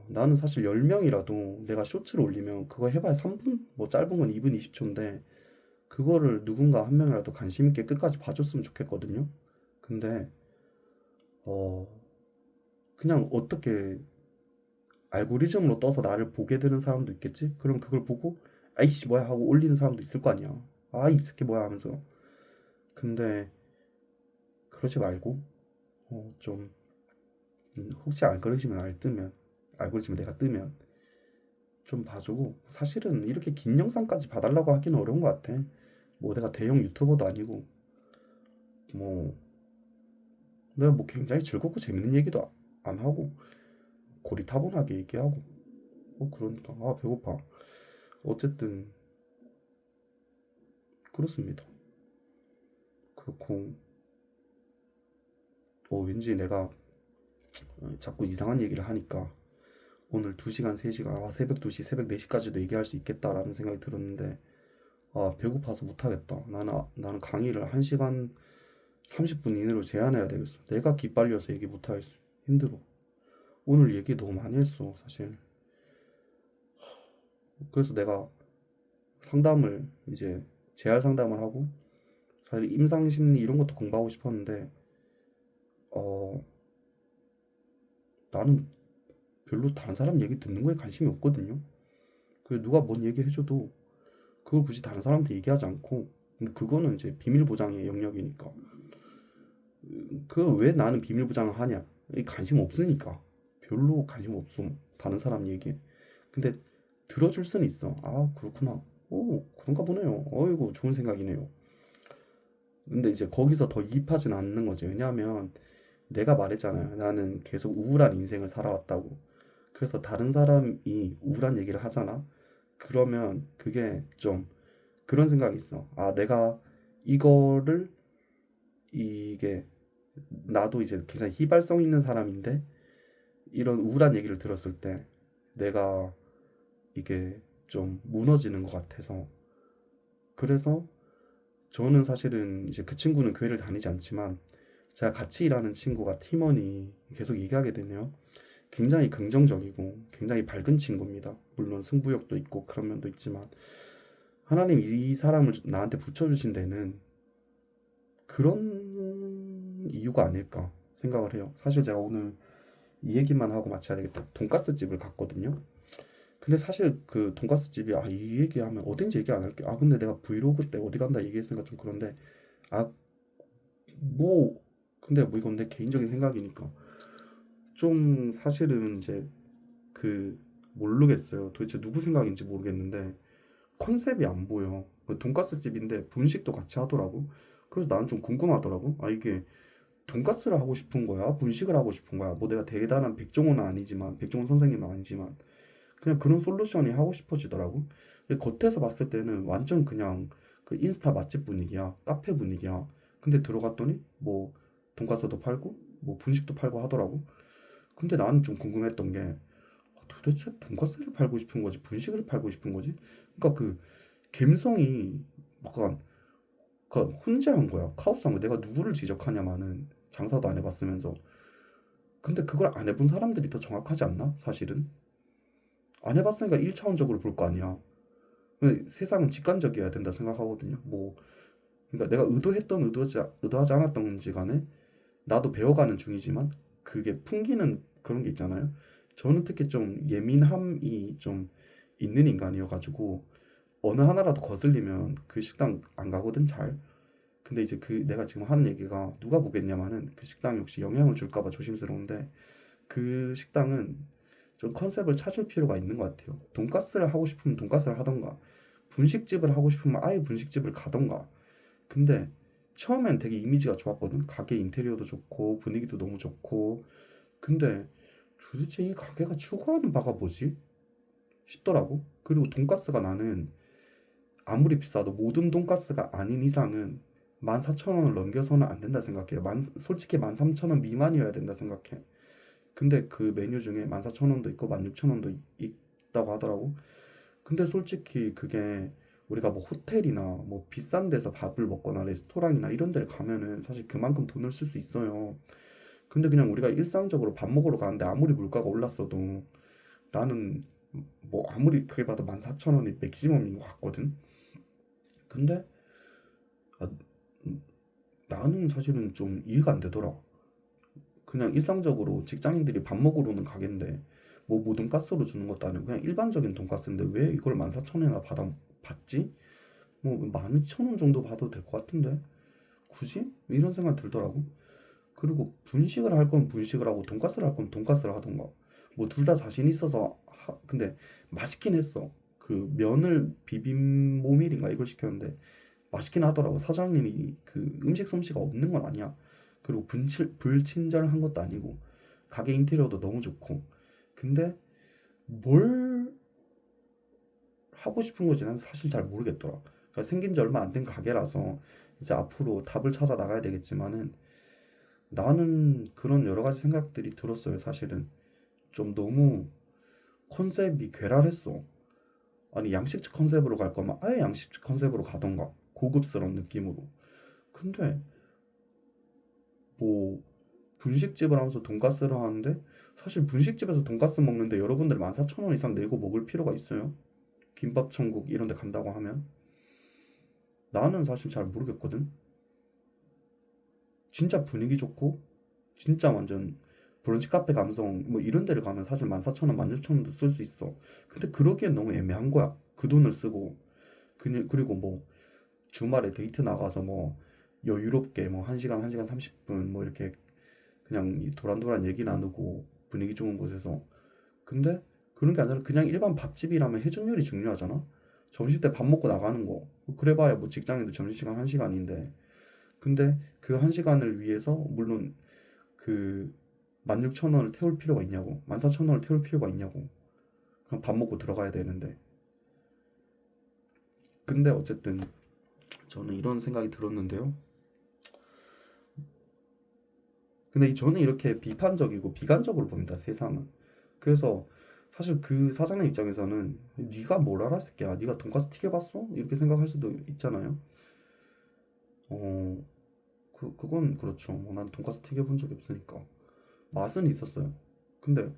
나는 사실 10명이라도 내가 쇼츠를 올리면 그거 해봐야 3분? 뭐 짧은 건 2분 20초인데, 그거를 누군가 한 명이라도 관심 있게 끝까지 봐줬으면 좋겠거든요. 근데 어 그냥 어떻게 알고리즘으로 떠서 나를 보게 되는 사람도 있겠지? 그럼 그걸 보고 아이씨 뭐야 하고 올리는 사람도 있을 거 아니야. 이 새끼 뭐야 하면서. 근데 그러지 말고 좀 혹시 알고리즘에 내가 뜨면 좀 봐주고. 사실은 이렇게 긴 영상까지 봐달라고 하기는 어려운 것 같아. 뭐 내가 대형 유튜버도 아니고, 뭐 내가 뭐 굉장히 즐겁고 재밌는 얘기도 안 하고 고리타분하게 얘기하고, 그러니까 배고파. 어쨌든 그렇습니다. 그렇고 왠지 내가 자꾸 이상한 얘기를 하니까 오늘 2시간, 3시간, 새벽 2시, 새벽 4시까지도 얘기할 수 있겠다라는 생각이 들었는데 배고파서 못하겠다. 나는 강의를 1시간 30분 이내로 제한해야 되겠어. 내가 기빨려서 얘기 못하겠어. 힘들어. 오늘 얘기 너무 많이 했어, 사실. 그래서 내가 상담을 이제 재활 상담을 하고 사실 임상심리 이런 것도 공부하고 싶었는데 어, 나는 별로 다른 사람 얘기 듣는 거에 관심이 없거든요. 그 누가 뭔 얘기 해줘도 그걸 굳이 다른 사람한테 얘기하지 않고 근데 그거는 이제 비밀 보장의 영역이니까 그 왜 나는 비밀 보장을 하냐? 이 관심 없으니까 별로 관심 없어 다른 사람 얘기에. 근데 들어줄 수는 있어. 그렇구나. 오 그런가 보네요. 어이구 좋은 생각이네요. 근데 이제 거기서 더 이입하진 않는 거지. 왜냐하면 내가 말했잖아요. 나는 계속 우울한 인생을 살아왔다고. 그래서 다른 사람이 우울한 얘기를 하잖아. 그러면 그게 좀 그런 생각이 있어. 내가 이거를 이게 나도 이제 굉장히 희발성 있는 사람인데 이런 우울한 얘기를 들었을 때 내가 이게 좀 무너지는 것 같아서 그래서 저는 사실은 이제 그 친구는 교회를 다니지 않지만 제가 같이 일하는 친구가 팀원이 계속 얘기하게 되네요. 굉장히 긍정적이고 굉장히 밝은 친구입니다. 물론 승부욕도 있고 그런 면도 있지만 하나님 이 사람을 나한테 붙여주신 데는 그런 이유가 아닐까 생각을 해요. 사실 제가 오늘 이 얘기만 하고 마쳐야 되겠다. 돈가스 집을 갔거든요. 근데 사실 그 돈가스 집이 이 얘기하면 어딘지 얘기 안 할게. 근데 내가 브이로그 때 어디 간다 얘기했으니까 좀 그런데 아 뭐 근데 뭐 이건 내 개인적인 생각이니까 좀 사실은 이제 그 모르겠어요. 도대체 누구 생각인지 모르겠는데 컨셉이 안 보여. 돈가스 집인데 분식도 같이 하더라고. 그래서 나는 좀 궁금하더라고. 이게 돈가스를 하고 싶은 거야? 분식을 하고 싶은 거야? 뭐 내가 대단한 백종원은 아니지만 백종원 선생님은 아니지만 그냥 그런 솔루션이 하고 싶어지더라고. 근데 겉에서 봤을 때는 완전 그냥 그 인스타 맛집 분위기야. 카페 분위기야. 근데 들어갔더니 뭐 돈가스도 팔고 뭐 분식도 팔고 하더라고. 근데 나는 좀 궁금했던 게 도대체 돈가스를 팔고 싶은 거지 분식을 팔고 싶은 거지? 그러니까 그 감성이 약간 혼자한 거야. 카오스한 거야. 내가 누구를 지적하냐마는 장사도 안 해봤으면서. 근데 그걸 안 해본 사람들이 더 정확하지 않나? 사실은 안 해봤으니까 1차원적으로 볼 거 아니야. 근데 세상은 직관적이어야 된다 생각하거든요. 뭐 그러니까 내가 의도하지 않았던지 간에 나도 배워가는 중이지만 그게 풍기는 그런 게 있잖아요. 저는 특히 좀 예민함이 좀 있는 인간이어가지고 어느 하나라도 거슬리면 그 식당 안 가거든 잘. 근데 이제 그 내가 지금 하는 얘기가 누가 보겠냐마는 그 식당이 혹시 영향을 줄까 봐 조심스러운데 그 식당은 좀 컨셉을 찾을 필요가 있는 것 같아요. 돈가스를 하고 싶으면 돈가스를 하던가 분식집을 하고 싶으면 아예 분식집을 가던가. 근데 처음엔 되게 이미지가 좋았거든. 가게 인테리어도 좋고 분위기도 너무 좋고. 근데 도대체 이 가게가 추구하는 바가 뭐지? 싶더라고. 그리고 돈가스가 나는 아무리 비싸도 모든 돈가스가 아닌 이상은 14,000원을 넘겨서는 안 된다 생각해요. 솔직히 13,000원 미만이어야 된다 생각해. 근데 그 메뉴 중에 14,000원도 있고 16,000원도 있다고 하더라고. 근데 솔직히 그게 우리가 뭐 호텔이나 뭐 비싼 데서 밥을 먹거나 레스토랑이나 이런 데를 가면은 사실 그만큼 돈을 쓸 수 있어요. 근데 그냥 우리가 일상적으로 밥 먹으러 가는데 아무리 물가가 올랐어도 나는 뭐 아무리 크게 봐도 14,000원이 맥시멈인 것 같거든. 근데 아, 음, 나는 사실은 좀 이해가 안 되더라. 그냥 일상적으로 직장인들이 밥 먹으러는 가게인데 뭐 모든 가스로 주는 것도 아니고 그냥 일반적인 돈가스인데 왜 이걸 14,000원이나 받지? 뭐 12,000원 정도 받아도 될 것 같은데 굳이? 이런 생각 들더라고. 그리고 분식을 할 건 분식을 하고 돈가스를 할 건 돈가스를 하던가 뭐 둘 다 자신 있어서 근데 맛있긴 했어. 그 면을 비빔 모밀인가 이걸 시켰는데 맛있긴 하더라고. 사장님이 그 음식 솜씨가 없는 건 아니야. 그리고 불친절한 것도 아니고 가게 인테리어도 너무 좋고 근데 뭘 하고 싶은 거지 난 사실 잘 모르겠더라. 그러니까 생긴 지 얼마 안 된 가게라서 이제 앞으로 답을 찾아 나가야 되겠지만은 나는 그런 여러 가지 생각들이 들었어요. 사실은 좀 너무 컨셉이 괴랄했어. 아니 양식집 컨셉으로 갈 거면 아예 양식집 컨셉으로 가던가 고급스러운 느낌으로. 근데 뭐 분식집을 하면서 돈가스를 하는데 사실 분식집에서 돈가스 먹는데 여러분들 14,000원 이상 내고 먹을 필요가 있어요? 김밥 천국 이런 데 간다고 하면 나는 사실 잘 모르겠거든. 진짜 분위기 좋고 진짜 완전 브런치 카페 감성 뭐 이런 데를 가면 사실 14,000원, 16,000원도 쓸 수 있어. 근데 그러기엔 너무 애매한 거야. 그 돈을 쓰고 그리고 뭐 주말에 데이트 나가서 뭐 여유롭게 뭐 1시간, 1시간 30분 뭐 이렇게 그냥 도란도란 얘기 나누고 분위기 좋은 곳에서 근데 그런 게 아니라 그냥 일반 밥집이라면 회전율이 중요하잖아. 점심 때 밥 먹고 나가는 거. 그래봐야 뭐 직장인도 점심시간 1시간인데. 근데 그 1시간을 위해서 물론 그 16,000원을 태울 필요가 있냐고. 14,000원을 태울 필요가 있냐고. 그냥 밥 먹고 들어가야 되는데. 근데 어쨌든 저는 이런 생각이 들었는데요. 근데 저는 이렇게 비판적이고 비관적으로 봅니다, 세상은. 그래서 사실 그 사장님 입장에서는 네가 뭘 알아, 새끼야. 네가 돈가스 튀겨봤어? 이렇게 생각할 수도 있잖아요. 어, 그건 그렇죠. 난 돈가스 튀겨본 적이 없으니까. 맛은 있었어요. 근데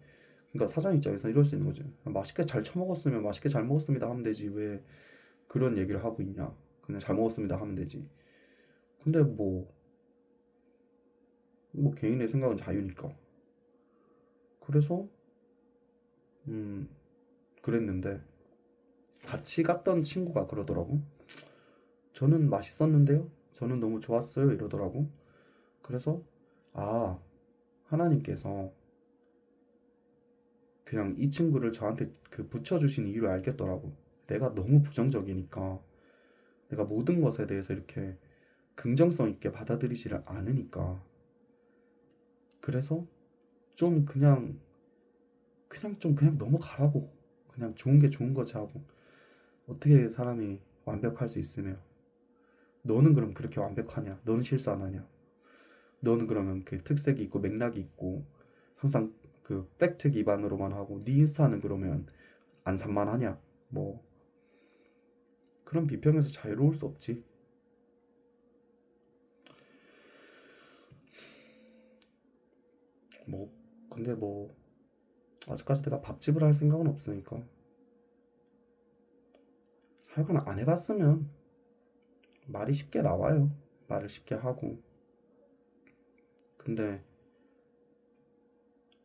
그러니까 사장 입장에서는 이럴 수 있는 거지. 맛있게 잘 처먹었으면 맛있게 잘 먹었습니다 하면 되지. 왜 그런 얘기를 하고 있냐. 그냥 잘 먹었습니다 하면 되지. 근데 뭐 개인의 생각은 자유니까. 그래서 음 그랬는데 같이 갔던 친구가 그러더라고. 저는 맛있었는데요. 저는 너무 좋았어요. 이러더라고. 그래서 아, 하나님께서 그냥 이 친구를 저한테 그 붙여주신 이유를 알겠더라고. 내가 너무 부정적이니까, 내가 모든 것에 대해서 이렇게 긍정성 있게 받아들이지를 않으니까. 그래서 좀 그냥 좀 그냥 넘어가라고. 그냥 좋은 게 좋은 거지 하고. 어떻게 사람이 완벽할 수 있으며. 너는 그럼 그렇게 완벽하냐? 너는 실수 안 하냐? 너는 그러면 그 특색이 있고 맥락이 있고 항상 그 팩트 기반으로만 하고 네 인스타는 그러면 안 산만하냐? 뭐 그런 비평에서 자유로울 수 없지. 뭐 근데 뭐 아직까지 내가 밥집을 할 생각은 없으니까 하여간 안 해봤으면 말이 쉽게 나와요. 말을 쉽게 하고 근데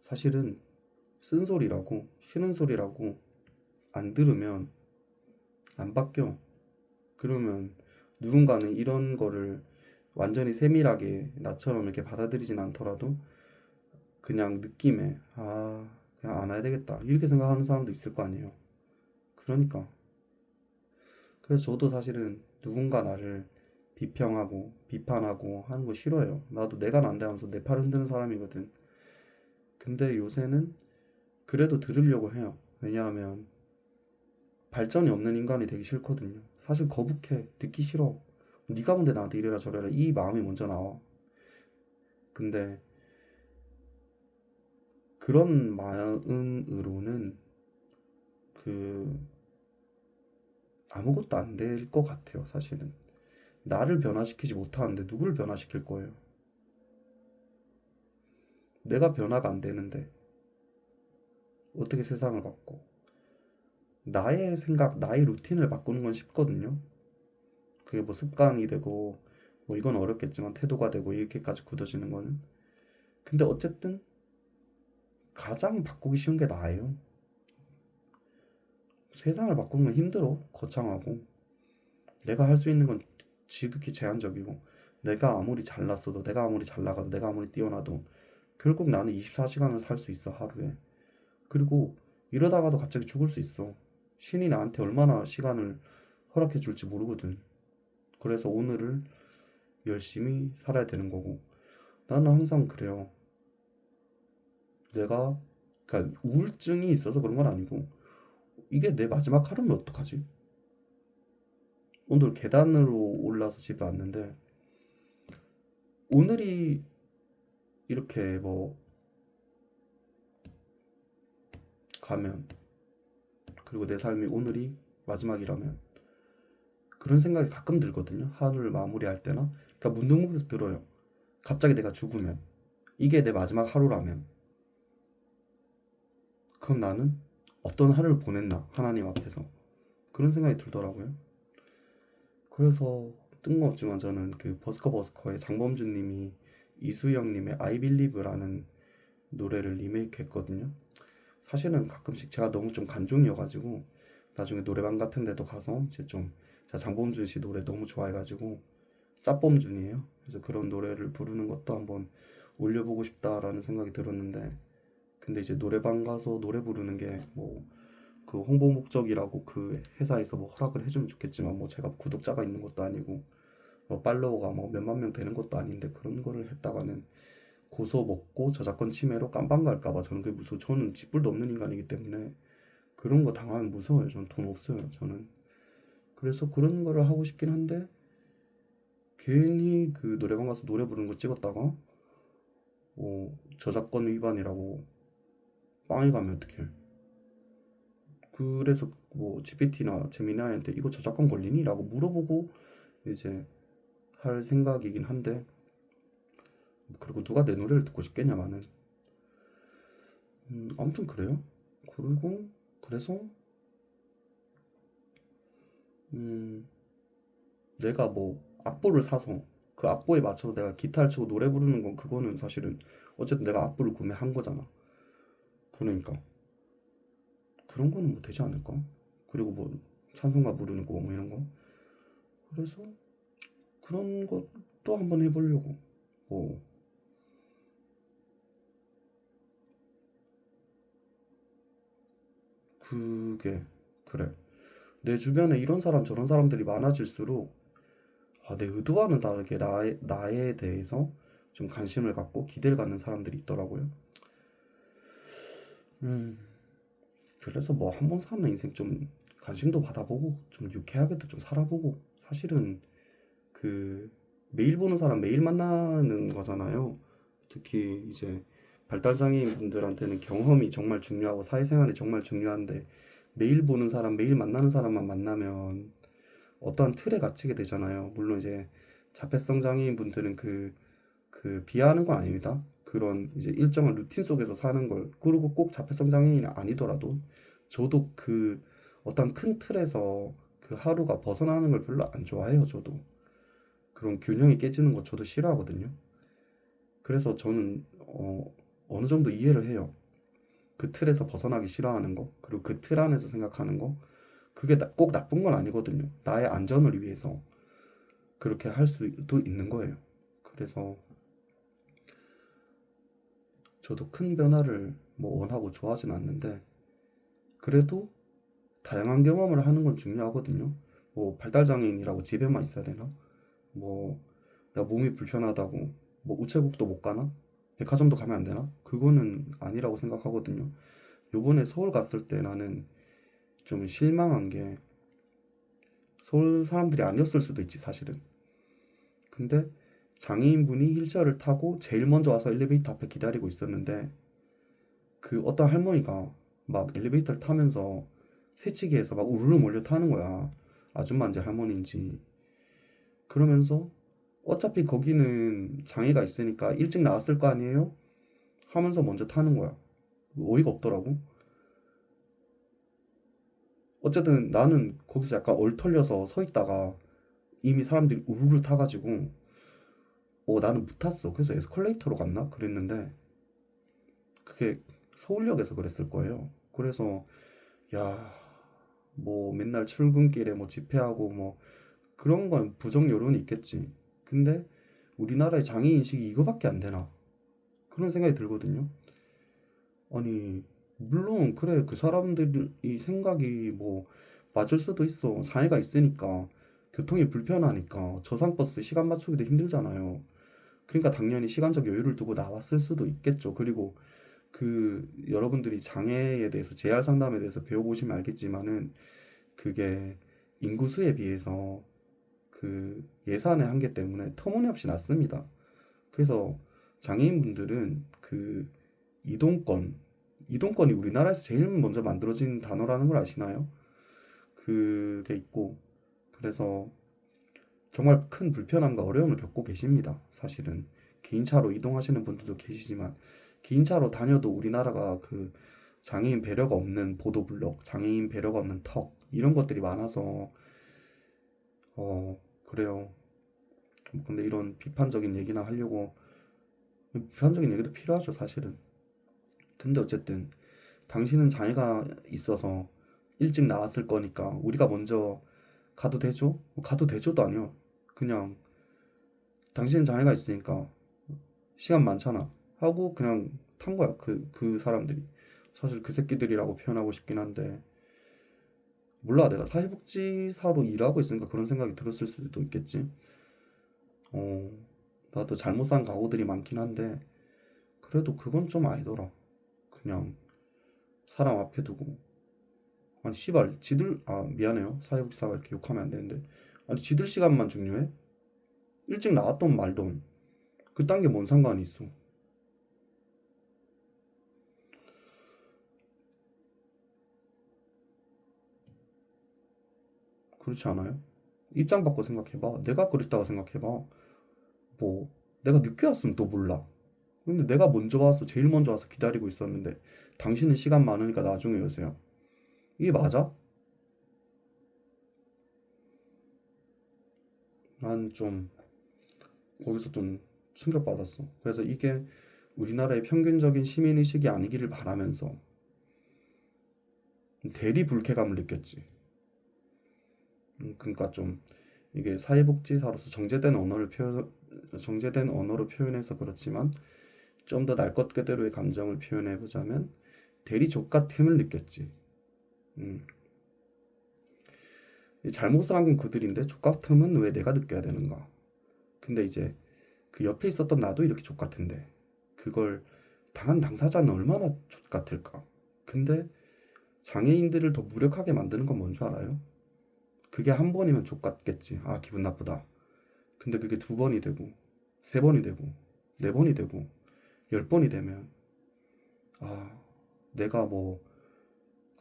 사실은 쓴소리라고 싫은 소리라고 안 들으면 안 바뀌어. 그러면 누군가는 이런 거를 완전히 세밀하게 나처럼 이렇게 받아들이진 않더라도 그냥 느낌에 그냥 안 해야 되겠다 이렇게 생각하는 사람도 있을 거 아니에요. 그러니까 그래서 저도 사실은 누군가 나를 비평하고 비판하고 하는 거 싫어해요. 나도 내가 난데 하면서 내 팔 흔드는 사람이거든. 근데 요새는 그래도 들으려고 해요. 왜냐하면 발전이 없는 인간이 되기 싫거든요. 사실 거북해. 듣기 싫어. 네가 뭔데 나한테 이래라 저래라 이 마음이 먼저 나와. 근데 그런 마음으로는 그 아무것도 안 될 것 같아요, 사실은. 나를 변화시키지 못하는데 누구를 변화시킬 거예요? 내가 변화가 안 되는데 어떻게 세상을 바꿔? 나의 생각, 나의 루틴을 바꾸는 건 쉽거든요. 그게 뭐 습관이 되고 뭐 이건 어렵겠지만 태도가 되고 이렇게까지 굳어지는 거는. 근데 어쨌든 가장 바꾸기 쉬운 게 나예요. 세상을 바꾸는 건 힘들어, 거창하고. 내가 할 수 있는 건 지극히 제한적이고 내가 아무리 잘났어도 내가 아무리 잘 나가도 내가 아무리 뛰어나도 결국 나는 24시간을 살 수 있어 하루에. 그리고 이러다가도 갑자기 죽을 수 있어. 신이 나한테 얼마나 시간을 허락해 줄지 모르거든. 그래서 오늘을 열심히 살아야 되는 거고. 나는 항상 그래요. 내가, 그러니까 우울증이 있어서 그런 건 아니고, 이게 내 마지막 하루면 어떡하지? 오늘 계단으로 올라서 집에 왔는데 오늘이 이렇게 뭐 가면, 그리고 내 삶이 오늘이 마지막이라면, 그런 생각이 가끔 들거든요. 하루를 마무리할 때나. 그러니까 문득문득 들어요. 갑자기 내가 죽으면, 이게 내 마지막 하루라면, 그럼 나는 어떤 하루를 보냈나, 하나님 앞에서. 그런 생각이 들더라고요. 그래서 뜬금없지만 저는 그 버스커버스커의 장범준님이 이수영님의 I Believe라는 노래를 리메이크했거든요. 사실은 가끔씩 제가 너무 좀 간종이어가지고 나중에 노래방 같은 데도 가서 이제 좀, 제가 장범준 씨 노래 너무 좋아해가지고, 짭범준이에요. 그래서 그런 노래를 부르는 것도 한번 올려보고 싶다라는 생각이 들었는데, 근데 이제 노래방 가서 노래 부르는 게 뭐 그 홍보 목적이라고 그 회사에서 뭐 허락을 해주면 좋겠지만, 뭐 제가 구독자가 있는 것도 아니고 뭐 팔로워가 뭐 몇만 명 되는 것도 아닌데, 그런 거를 했다가는 고소 먹고 저작권 침해로 깜빵 갈까봐 저는 그게 무서워. 저는 쥐뿔도 없는 인간이기 때문에 그런 거 당하면 무서워요. 저는 돈 없어요. 저는. 그래서 그런 거를 하고 싶긴 한데, 괜히 그 노래방 가서 노래 부르는 거 찍었다가 저작권 위반이라고 빵이 가면 어떡해. 그래서 뭐 GPT나 제미나이한테 이거 저작권 걸리니? 라고 물어보고 이제 할 생각이긴 한데, 그리고 누가 내 노래를 듣고 싶겠냐마는. 아무튼 그래요. 그리고 그래서 음, 내가 뭐 악보를 사서 그 악보에 맞춰서 내가 기타를 치고 노래 부르는 건, 그거는 사실은 어쨌든 내가 악보를 구매한 거잖아. 그러니까 그런 거는 뭐 되지 않을까? 그리고 뭐 찬송가 부르는 거 뭐 이런 거. 그래서 그런 것도 한번 해보려고. 뭐 그게, 그래. 내 주변에 이런 사람 저런 사람들이 많아질수록 내 의도와는 다르게 나에 대해서 좀 관심을 갖고 기대를 갖는 사람들이 있더라고요. 음, 그래서 뭐 한 번 사는 인생 좀 관심도 받아보고 좀 유쾌하게도 좀 살아보고, 사실은 그 매일 보는 사람 매일 만나는 거잖아요. 특히 이제 발달장애인 분들한테는 경험이 정말 중요하고 사회생활이 정말 중요한데, 매일 보는 사람 매일 만나는 사람만 만나면 어떠한 틀에 갇히게 되잖아요. 물론 이제 자폐성 장애인 분들은 비하하는 건 아닙니다. 그런 이제 일정한 루틴 속에서 사는 걸, 그리고 꼭 자폐성 장애인이 아니더라도 저도 그 어떤 큰 틀에서 그 하루가 벗어나는 걸 별로 안 좋아해요. 저도 그런 균형이 깨지는 거 저도 싫어하거든요. 그래서 저는 어느 정도 이해를 해요. 그 틀에서 벗어나기 싫어하는 거, 그리고 그 틀 안에서 생각하는 거, 그게 꼭 나쁜 건 아니거든요. 나의 안전을 위해서 그렇게 할 수도 있는 거예요. 그래서 저도 큰 변화를 뭐 원하고 좋아하진 않는데, 그래도 다양한 경험을 하는 건 중요하거든요. 뭐 발달장애인이라고 집에만 있어야 되나? 뭐 내가 몸이 불편하다고 뭐 우체국도 못 가나? 백화점도 가면 안 되나? 그거는 아니라고 생각하거든요. 요번에 서울 갔을 때 나는 좀 실망한 게, 서울 사람들이 아니었을 수도 있지 사실은. 근데 장애인분이 휠체어를 타고 제일 먼저 와서 엘리베이터 앞에 기다리고 있었는데, 그 어떤 할머니가 막 엘리베이터를 타면서 새치기에서 막 우르르 몰려 타는 거야. 아줌마인지 할머니인지. 그러면서 어차피 거기는 장애가 있으니까 일찍 나왔을 거 아니에요? 하면서 먼저 타는 거야. 어이가 없더라고. 어쨌든 나는 거기서 약간 얼털려서 서 있다가 이미 사람들이 우르르 타가지고 나는 못 탔어. 그래서 에스컬레이터로 갔나? 그랬는데 그게 서울역에서 그랬을 거예요. 그래서 야, 뭐 맨날 출근길에 뭐 집회하고 뭐 그런 건 부정 여론이 있겠지. 근데 우리나라의 장애 인식이 이거밖에 안 되나? 그런 생각이 들거든요. 아니, 물론 그래, 그 사람들이 생각이 뭐 맞을 수도 있어. 장애가 있으니까 교통이 불편하니까 저상버스 시간 맞추기도 힘들잖아요. 그러니까 당연히 시간적 여유를 두고 나왔을 수도 있겠죠. 그리고 여러분들이 장애에 대해서 재활 상담에 대해서 배워보시면 알겠지만은 그게 인구수에 비해서 예산의 한계 때문에 터무니없이 낮습니다. 그래서 장애인분들은 이동권, 이동권이 우리나라에서 제일 먼저 만들어진 단어라는 걸 아시나요? 그게 있고, 그래서 정말 큰 불편함과 어려움을 겪고 계십니다. 사실은 개인차로 이동하시는 분들도 계시지만 개인차로 다녀도 우리나라가 장애인 배려가 없는 보도블록, 장애인 배려가 없는 턱 이런 것들이 많아서 그래요. 근데 이런 비판적인 얘기나 하려고 비판적인 얘기도 필요하죠, 사실은. 근데 어쨌든 당신은 장애가 있어서 일찍 나왔을 거니까 우리가 먼저 가도 되죠? 가도 되죠도 아니요. 그냥 당신은 장애가 있으니까 시간 많잖아 하고 그냥 탄 거야. 그 사람들이. 사실 그 새끼들이라고 표현하고 싶긴 한데 몰라. 내가 사회복지사로 일하고 있으니까 그런 생각이 들었을 수도 있겠지. 어, 나도 잘못 산 가구들이 많긴 한데 그래도 그건 좀 아니더라. 그냥 사람 앞에 두고 아니 씨발 지들 미안해요. 사회복지사가 이렇게 욕하면 안 되는데 아니 지들 시간만 중요해? 일찍 나왔던 말던 그딴 게 뭔 상관이 있어. 그렇지 않아요? 입장 바꿔 생각해봐. 내가 그랬다고 생각해봐. 뭐 내가 늦게 왔으면 또 몰라. 근데 내가 먼저 와서 제일 먼저 와서 기다리고 있었는데 당신은 시간 많으니까 나중에 오세요. 이게 맞아? 난 좀 거기서 좀 충격받았어. 그래서 이게 우리나라의 평균적인 시민의식이 아니기를 바라면서 대리 불쾌감을 느꼈지. 그러니까 좀 이게 사회복지사로서 정제된 언어로 표현해서 그렇지만 좀 더 날 것 그대로의 감정을 표현해 보자면 대리 족같음을 느꼈지. 음. 잘못을 한 건 그들인데 족같음은 왜 내가 느껴야 되는가? 근데 이제 그 옆에 있었던 나도 이렇게 족같은데 그걸 당한 당사자는 얼마나 족같을까? 근데 장애인들을 더 무력하게 만드는 건 뭔 줄 알아요? 그게 한 번이면 족같겠지. 아, 기분 나쁘다. 근데 그게 두 번이 되고, 세 번이 되고, 네 번이 되고, 열 번이 되면, 아, 내가 뭐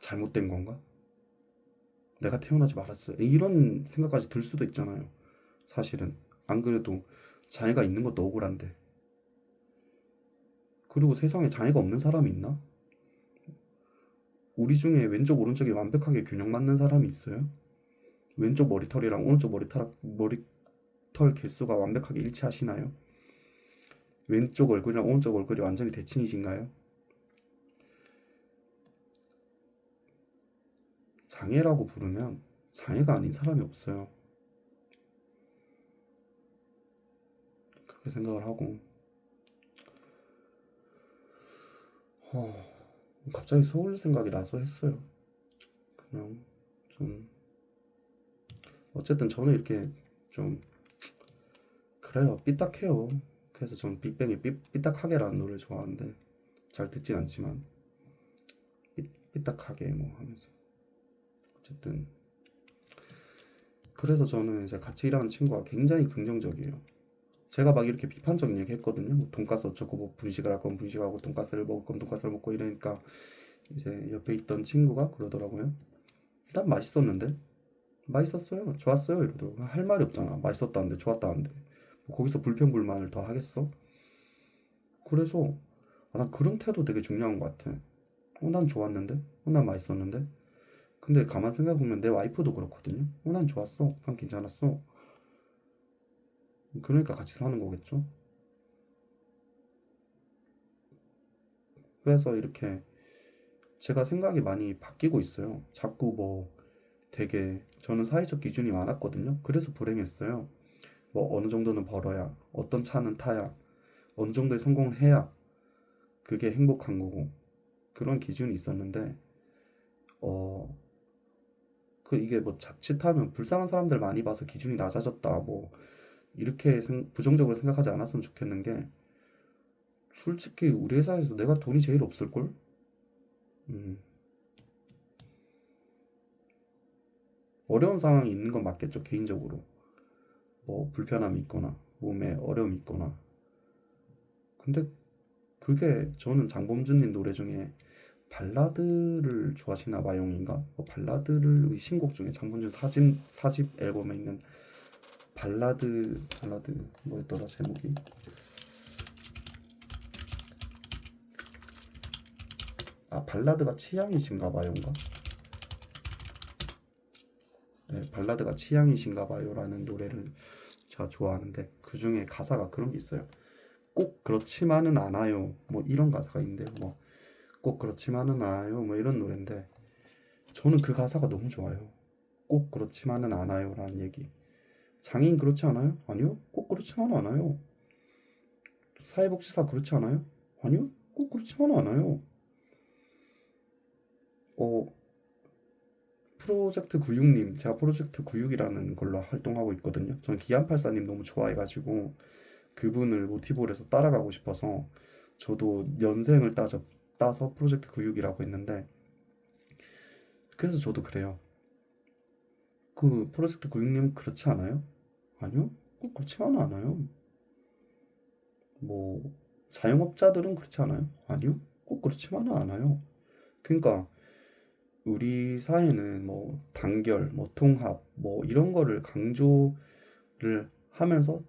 잘못된 건가? 내가 태어나지 말았어요. 이런 생각까지 들 수도 있잖아요. 사실은. 안 그래도 장애가 있는 것도 억울한데. 그리고 세상에 장애가 없는 사람이 있나? 우리 중에 왼쪽, 오른쪽이 완벽하게 균형 맞는 사람이 있어요? 왼쪽 머리털이랑 오른쪽 머리털 개수가 완벽하게 일치하시나요? 왼쪽 얼굴이랑 오른쪽 얼굴이 완전히 대칭이신가요? 장애라고 부르면 장애가 아닌 사람이 없어요. 그렇게 생각을 하고, 어, 갑자기 서울 생각이 나서 했어요. 그냥 좀, 어쨌든 저는 이렇게 좀, 그래요. 삐딱해요. 그래서 저는 빅뱅의 삐딱하게라는 노래를 좋아하는데, 잘 듣진 않지만, 삐딱하게 뭐 하면서. 어쨌든, 그래서 저는 이제 같이 일하는 친구가 굉장히 긍정적이에요. 제가 막 이렇게 비판적인 얘기 했거든요. 뭐 돈가스 어쩌고 뭐 분식을 할 거면 분식하고 돈가스를 먹을 거면 돈가스를 먹고 이러니까 이제 옆에 있던 친구가 그러더라고요. 일단 맛있었는데 맛있었어요. 좋았어요. 이러더라고요. 할 말이 없잖아. 맛있었다는데 좋았다는데 뭐 거기서 불평불만을 더 하겠어? 그래서 난 그런 태도 되게 중요한 것 같아. 난 좋았는데? 난 맛있었는데? 근데 가만 생각해보면 내 와이프도 그렇거든요. 난 좋았어. 난 괜찮았어. 그러니까 같이 사는 거겠죠? 그래서 이렇게 제가 생각이 많이 바뀌고 있어요. 자꾸 뭐 되게 저는 사회적 기준이 많았거든요. 그래서 불행했어요. 뭐 어느 정도는 벌어야, 어떤 차는 타야, 어느 정도의 성공을 해야 그게 행복한 거고 그런 기준이 있었는데 어, 이게 뭐 자칫하면 불쌍한 사람들 많이 봐서 기준이 낮아졌다 뭐 이렇게 부정적으로 생각하지 않았으면 좋겠는 게 솔직히 우리 회사에서 내가 돈이 제일 없을걸? 음, 어려운 상황이 있는 건 맞겠죠, 개인적으로. 뭐, 불편함이 있거나, 몸에 어려움이 있거나. 근데 그게 저는 장범준님 노래 중에 발라드를 좋아하시나 봐요인가? 뭐 발라드를 신곡 중에 장범준 사집 앨범에 있는 발라드 뭐였더라 제목이? 아 발라드가 취향이신가 봐요인가? 네, 발라드가 취향이신가 봐요라는 노래를 제가 좋아하는데 그 중에 가사가 그런 게 있어요. 꼭 그렇지만은 않아요. 뭐 이런 가사가 있는데 뭐 꼭 그렇지만은 않아요. 뭐 이런 노래인데 저는 그 가사가 너무 좋아요. 꼭 그렇지만은 않아요라는 얘기. 장애인 그렇지 않아요? 아니요. 꼭 그렇지만은 않아요. 사회복지사 그렇지 않아요? 아니요. 꼭 그렇지만은 않아요. 어, 프로젝트 96님, 제가 프로젝트 96이라는 걸로 활동하고 있거든요. 저는 기안84님 너무 좋아해가지고 그분을 모티브로 해서 따라가고 싶어서 저도 연생을 따서 프로젝트 96이라고 했는데 그래서 저도 그래요. 그 프로젝트 96님 그렇지 않아요? 아니요. 꼭 그렇지만은 않아요. 뭐 자영업자들은 그렇지 않아요? 아니요. 꼭 그렇지만은 않아요. 그러니까 우리 사회는 뭐 단결, 뭐 통합, 뭐 이런 거를 강조를 하면서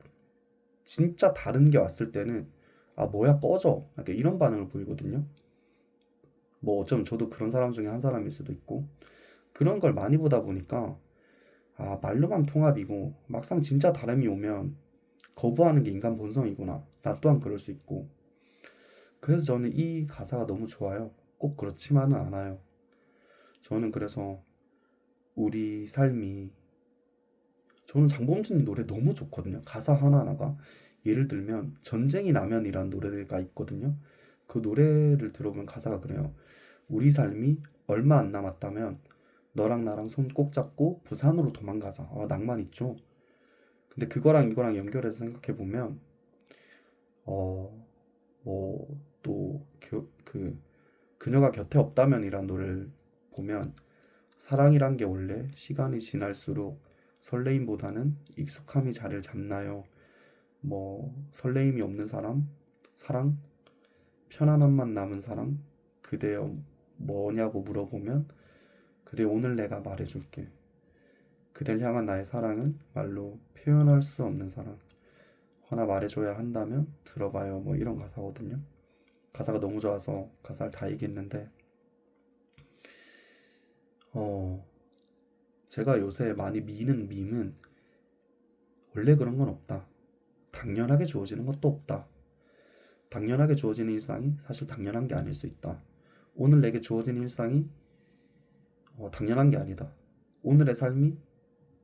진짜 다른 게 왔을 때는 아 뭐야 꺼져 약간 이런 반응을 보이거든요. 뭐 어쩌면 저도 그런 사람 중에 한 사람일 수도 있고 그런 걸 많이 보다 보니까 아 말로만 통합이고 막상 진짜 다름이 오면 거부하는 게 인간 본성이구나. 나 또한 그럴 수 있고 그래서 저는 이 가사가 너무 좋아요. 꼭 그렇지만은 않아요. 저는 그래서 우리 삶이 저는 장범준님 노래 너무 좋거든요. 가사 하나하나가. 예를 들면 전쟁이 나면이란 노래가 있거든요. 그 노래를 들어보면 가사가 그래요. 우리 삶이 얼마 안 남았다면 너랑 나랑 손 꼭 잡고 부산으로 도망가자. 낭만 있죠. 근데 그거랑 이거랑 연결해서 생각해 보면 뭐또그 그녀가 곁에 없다면이란 노래를 보면 사랑이란 게 원래 시간이 지날수록 설레임보다는 익숙함이 자리를 잡나요? 뭐 설레임이 없는 사랑, 편안함만 남은 사랑, 그대여 뭐냐고 물어보면 그대 오늘 내가 말해줄게. 그댈 향한 나의 사랑은 말로 표현할 수 없는 사랑. 하나 말해줘야 한다면 들어봐요. 뭐 이런 가사거든요. 가사가 너무 좋아서 가사를 다 얘기했는데 어 제가 요새 많이 미는 밈은 원래 그런 건 없다. 당연하게 주어지는 것도 없다. 당연하게 주어지는 일상이 사실 당연한 게 아닐 수 있다. 오늘 내게 주어진 일상이 당연한 게 아니다. 오늘의 삶이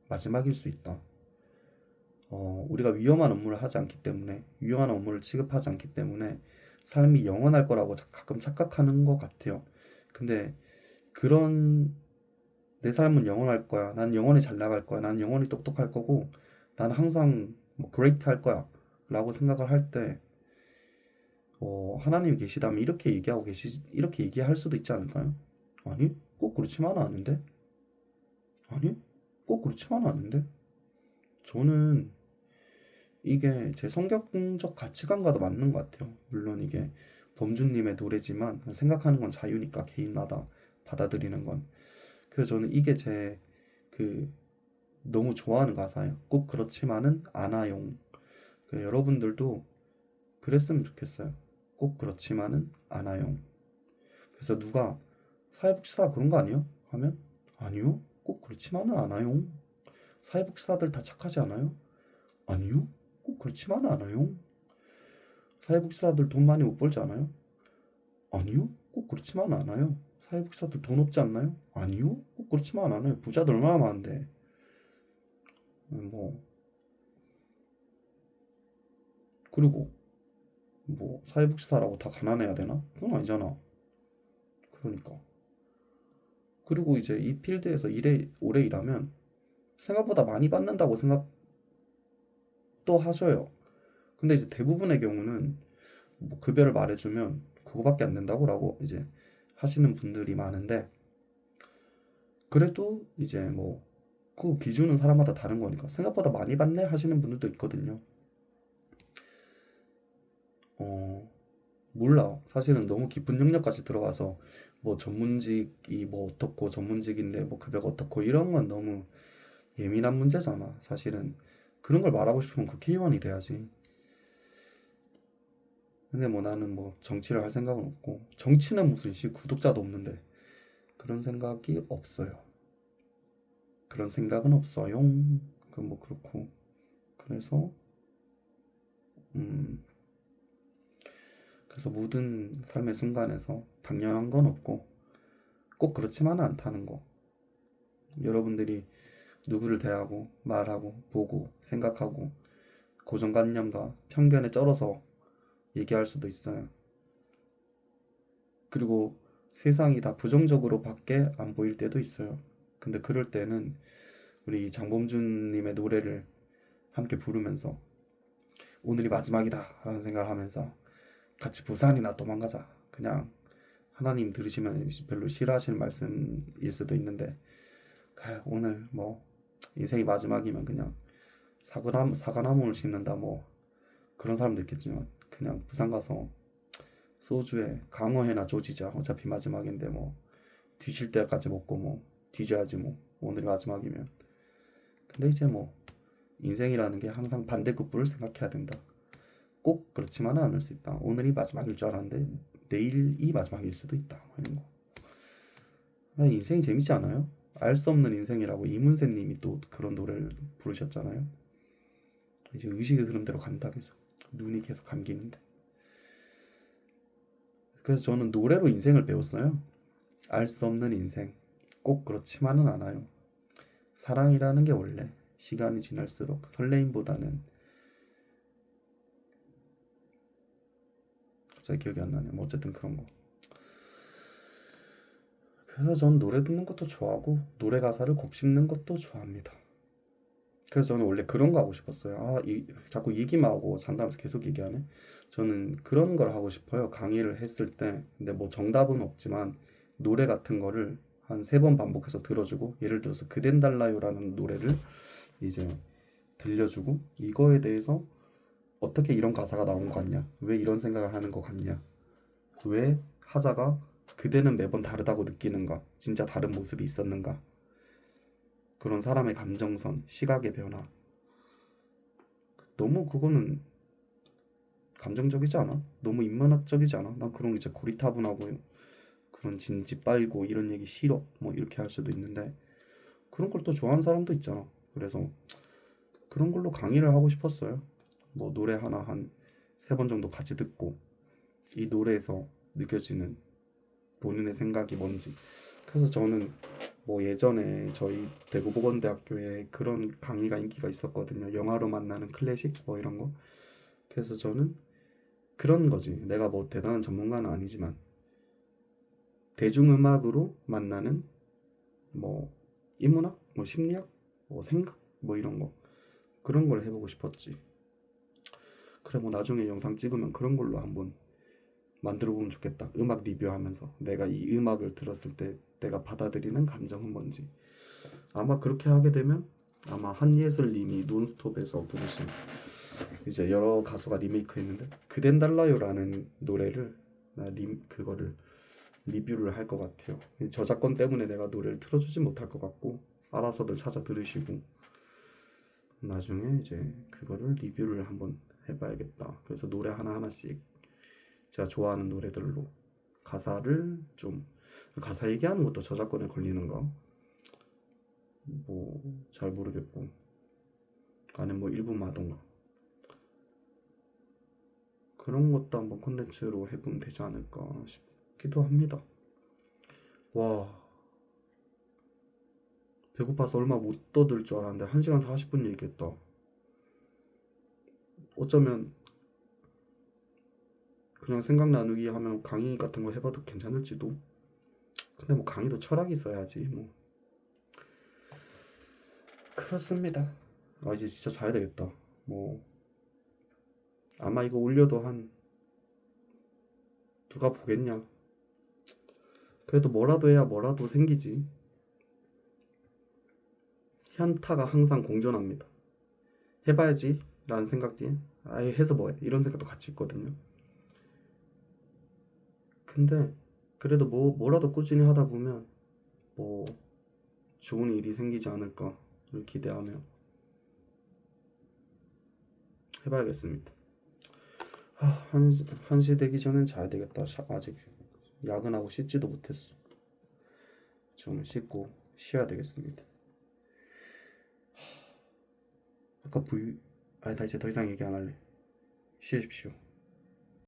마지막일 수 있다. 우리가 위험한 업무를 하지 않기 때문에, 위험한 업무를 취급하지 않기 때문에 삶이 영원할 거라고 가끔 착각하는 것 같아요. 근데 그런 내 삶은 영원할 거야. 난 영원히 잘 나갈 거야. 난 영원히 똑똑할 거고, 난 항상 뭐 그레이트 할 거야. 라고 생각을 할 때, 하나님이 계시다면 이렇게 얘기할 수도 있지 않을까요? 아니, 꼭 그렇지만은 않은데? 아니, 꼭 그렇지만은 않은데? 저는 이게 제 성격적 가치관과도 맞는 것 같아요. 물론 이게 범주님의 노래지만 생각하는 건 자유니까 개인마다 받아들이는 건. 그래서 저는 이게 제 그 너무 좋아하는 가사예요. 꼭 그렇지만은 않아용. 여러분들도 그랬으면 좋겠어요. 꼭 그렇지만은 않아용. 그래서 누가 사회복지사 그런 거 아니에요? 하면 아니요. 꼭 그렇지만은 않아요. 사회복지사들 다 착하지 않아요? 아니요. 꼭 그렇지만은 않아요. 사회복지사들 돈 많이 못 벌지 않아요? 아니요. 꼭 그렇지만은 않아요. 사회복지사들 돈 없지 않나요? 아니요. 꼭 그렇지만은 않아요. 부자들 얼마나 많은데. 뭐 그리고 뭐 사회복지사라고 다 가난해야 되나? 그건 아니잖아. 그러니까. 그리고 이제 이 필드에서 오래 일하면 생각보다 많이 받는다고 생각도 하셔요. 근데 이제 대부분의 경우는 뭐 급여를 말해주면 그거밖에 안 된다고라고 이제 하시는 분들이 많은데, 그래도 이제 뭐 그 기준은 사람마다 다른 거니까 생각보다 많이 받네 하시는 분들도 있거든요. 어, 몰라. 사실은 너무 깊은 영역까지 들어가서 뭐 전문직이 뭐 어떻고 전문직인데 뭐 급여가 어떻고 이런 건 너무 예민한 문제잖아. 사실은 그런 걸 말하고 싶으면 국회의원이 돼야지. 근데 뭐 나는 뭐 정치를 할 생각은 없고, 정치는 무슨 구독자도 없는데 그런 생각이 없어요. 그런 생각은 없어요. 그 뭐 그렇고, 그래서 음 그래서 모든 삶의 순간에서 당연한 건 없고 꼭 그렇지만은 않다는 거. 여러분들이 누구를 대하고 말하고 보고 생각하고 고정관념과 편견에 쩔어서 얘기할 수도 있어요. 그리고 세상이 다 부정적으로 밖에 안 보일 때도 있어요. 근데 그럴 때는 우리 장범준님의 노래를 함께 부르면서 오늘이 마지막이다 라는 생각을 하면서 같이 부산이나 도망가자. 그냥 하나님 들으시면 별로 싫어하시는 말씀일 수도 있는데, 오늘 뭐 인생이 마지막이면 그냥 사과나무를 심는다 뭐 그런 사람도 있겠지만, 그냥 부산 가서 소주에 강어회나 조지자. 어차피 마지막인데 뭐 뒤질 때까지 먹고 뭐 뒤져야지 뭐 오늘이 마지막이면. 근데 이제 뭐 인생이라는 게 항상 반대급부를 생각해야 된다. 꼭 그렇지만은 않을 수 있다. 오늘이 마지막일 줄 알았는데 내일이 마지막일 수도 있다. 뭐 이런 거. 인생이 재밌지 않아요? 알 수 없는 인생이라고 이문세 님이 또 그런 노래를 부르셨잖아요. 이제 의식의 흐름대로 간다 계속. 눈이 계속 감기는데. 그래서 저는 노래로 인생을 배웠어요. 알 수 없는 인생. 꼭 그렇지만은 않아요. 사랑이라는 게 원래 시간이 지날수록 설레임보다는, 갑자기 기억이 안 나네요. 뭐 어쨌든 그런 거. 그래서 전 노래 듣는 것도 좋아하고 노래 가사를 곱씹는 것도 좋아합니다. 그래서 저는 원래 그런 거 하고 싶었어요. 자꾸 얘기만 하고 상담에서 계속 얘기하네. 저는 그런 걸 하고 싶어요. 강의를 했을 때. 근데 뭐 정답은 없지만 노래 같은 거를 한 세 번 반복해서 들어주고, 예를 들어서 그댄 달라요라는 노래를 이제 들려주고, 이거에 대해서 어떻게 이런 가사가 나온 것 같냐, 왜 이런 생각을 하는 것 같냐, 왜 하자가 그대는 매번 다르다고 느끼는가, 진짜 다른 모습이 있었는가, 그런 사람의 감정선, 시각의 변화. 너무 그거는 감정적이지 않아? 너무 인문학적이지 않아? 난 그런 게 진짜 고리타분하고 그런 진지 빨고 이런 얘기 싫어 뭐 이렇게 할 수도 있는데, 그런 걸 또 좋아하는 사람도 있잖아. 그래서 그런 걸로 강의를 하고 싶었어요. 뭐 노래 하나 한 세 번 정도 같이 듣고 이 노래에서 느껴지는 본인의 생각이 뭔지. 그래서 저는 뭐 예전에 저희 대구보건대학교에 그런 강의가 인기가 있었거든요. 영화로 만나는 클래식 뭐 이런 거. 그래서 저는 그런 거지. 내가 뭐 대단한 전문가는 아니지만 대중음악으로 만나는 뭐 인문학, 뭐 심리학, 뭐 생각, 뭐 이런 거, 그런 걸 해보고 싶었지. 그래 뭐 나중에 영상 찍으면 그런 걸로 한번 만들어 보면 좋겠다. 음악 리뷰하면서 내가 이 음악을 들었을 때 내가 받아들이는 감정은 뭔지. 아마 그렇게 하게 되면 아마 한예슬님이 논스톱에서 부르신, 이제 여러 가수가 리메이크했는데 그댄 달라요라는 노래를 그거를 리뷰를 할 것 같아요. 저작권 때문에 내가 노래를 틀어주진 못할 것 같고, 알아서들 찾아 들으시고 나중에 이제 그거를 리뷰를 한번 해봐야겠다. 그래서 노래 하나하나씩 제가 좋아하는 노래들로 가사를 좀, 가사 얘기하는 것도 저작권에 걸리는가 뭐 잘 모르겠고, 아니면 뭐 일부만 하던가 그런 것도 한번 콘텐츠로 해보면 되지 않을까 싶기도 합니다. 와, 배고파서 얼마 못 떠들 줄 알았는데 1시간 40분 얘기했다. 어쩌면 그냥 생각 나누기 하면 강의 같은 거 해봐도 괜찮을지도. 근데 뭐 강의도 철학이 있어야지 뭐. 그렇습니다. 이제 진짜 자야 되겠다. 뭐 아마 이거 올려도 한 누가 보겠냐. 그래도 뭐라도 해야 뭐라도 생기지. 현타가 항상 공존합니다. 해봐야지 라는 생각 뒤에 아예 해서 뭐해 이런 생각도 같이 있거든요. 근데 그래도 뭐라도 꾸준히 하다 보면 뭐 좋은 일이 생기지 않을까를 기대하며 해봐야겠습니다. 한시 되기 전엔 자야 되겠다. 아직 야근하고 씻지도 못했어. 좀 씻고 쉬어야 되겠습니다. 아까 이제 더 이상 얘기 안 할래. 쉬십시오.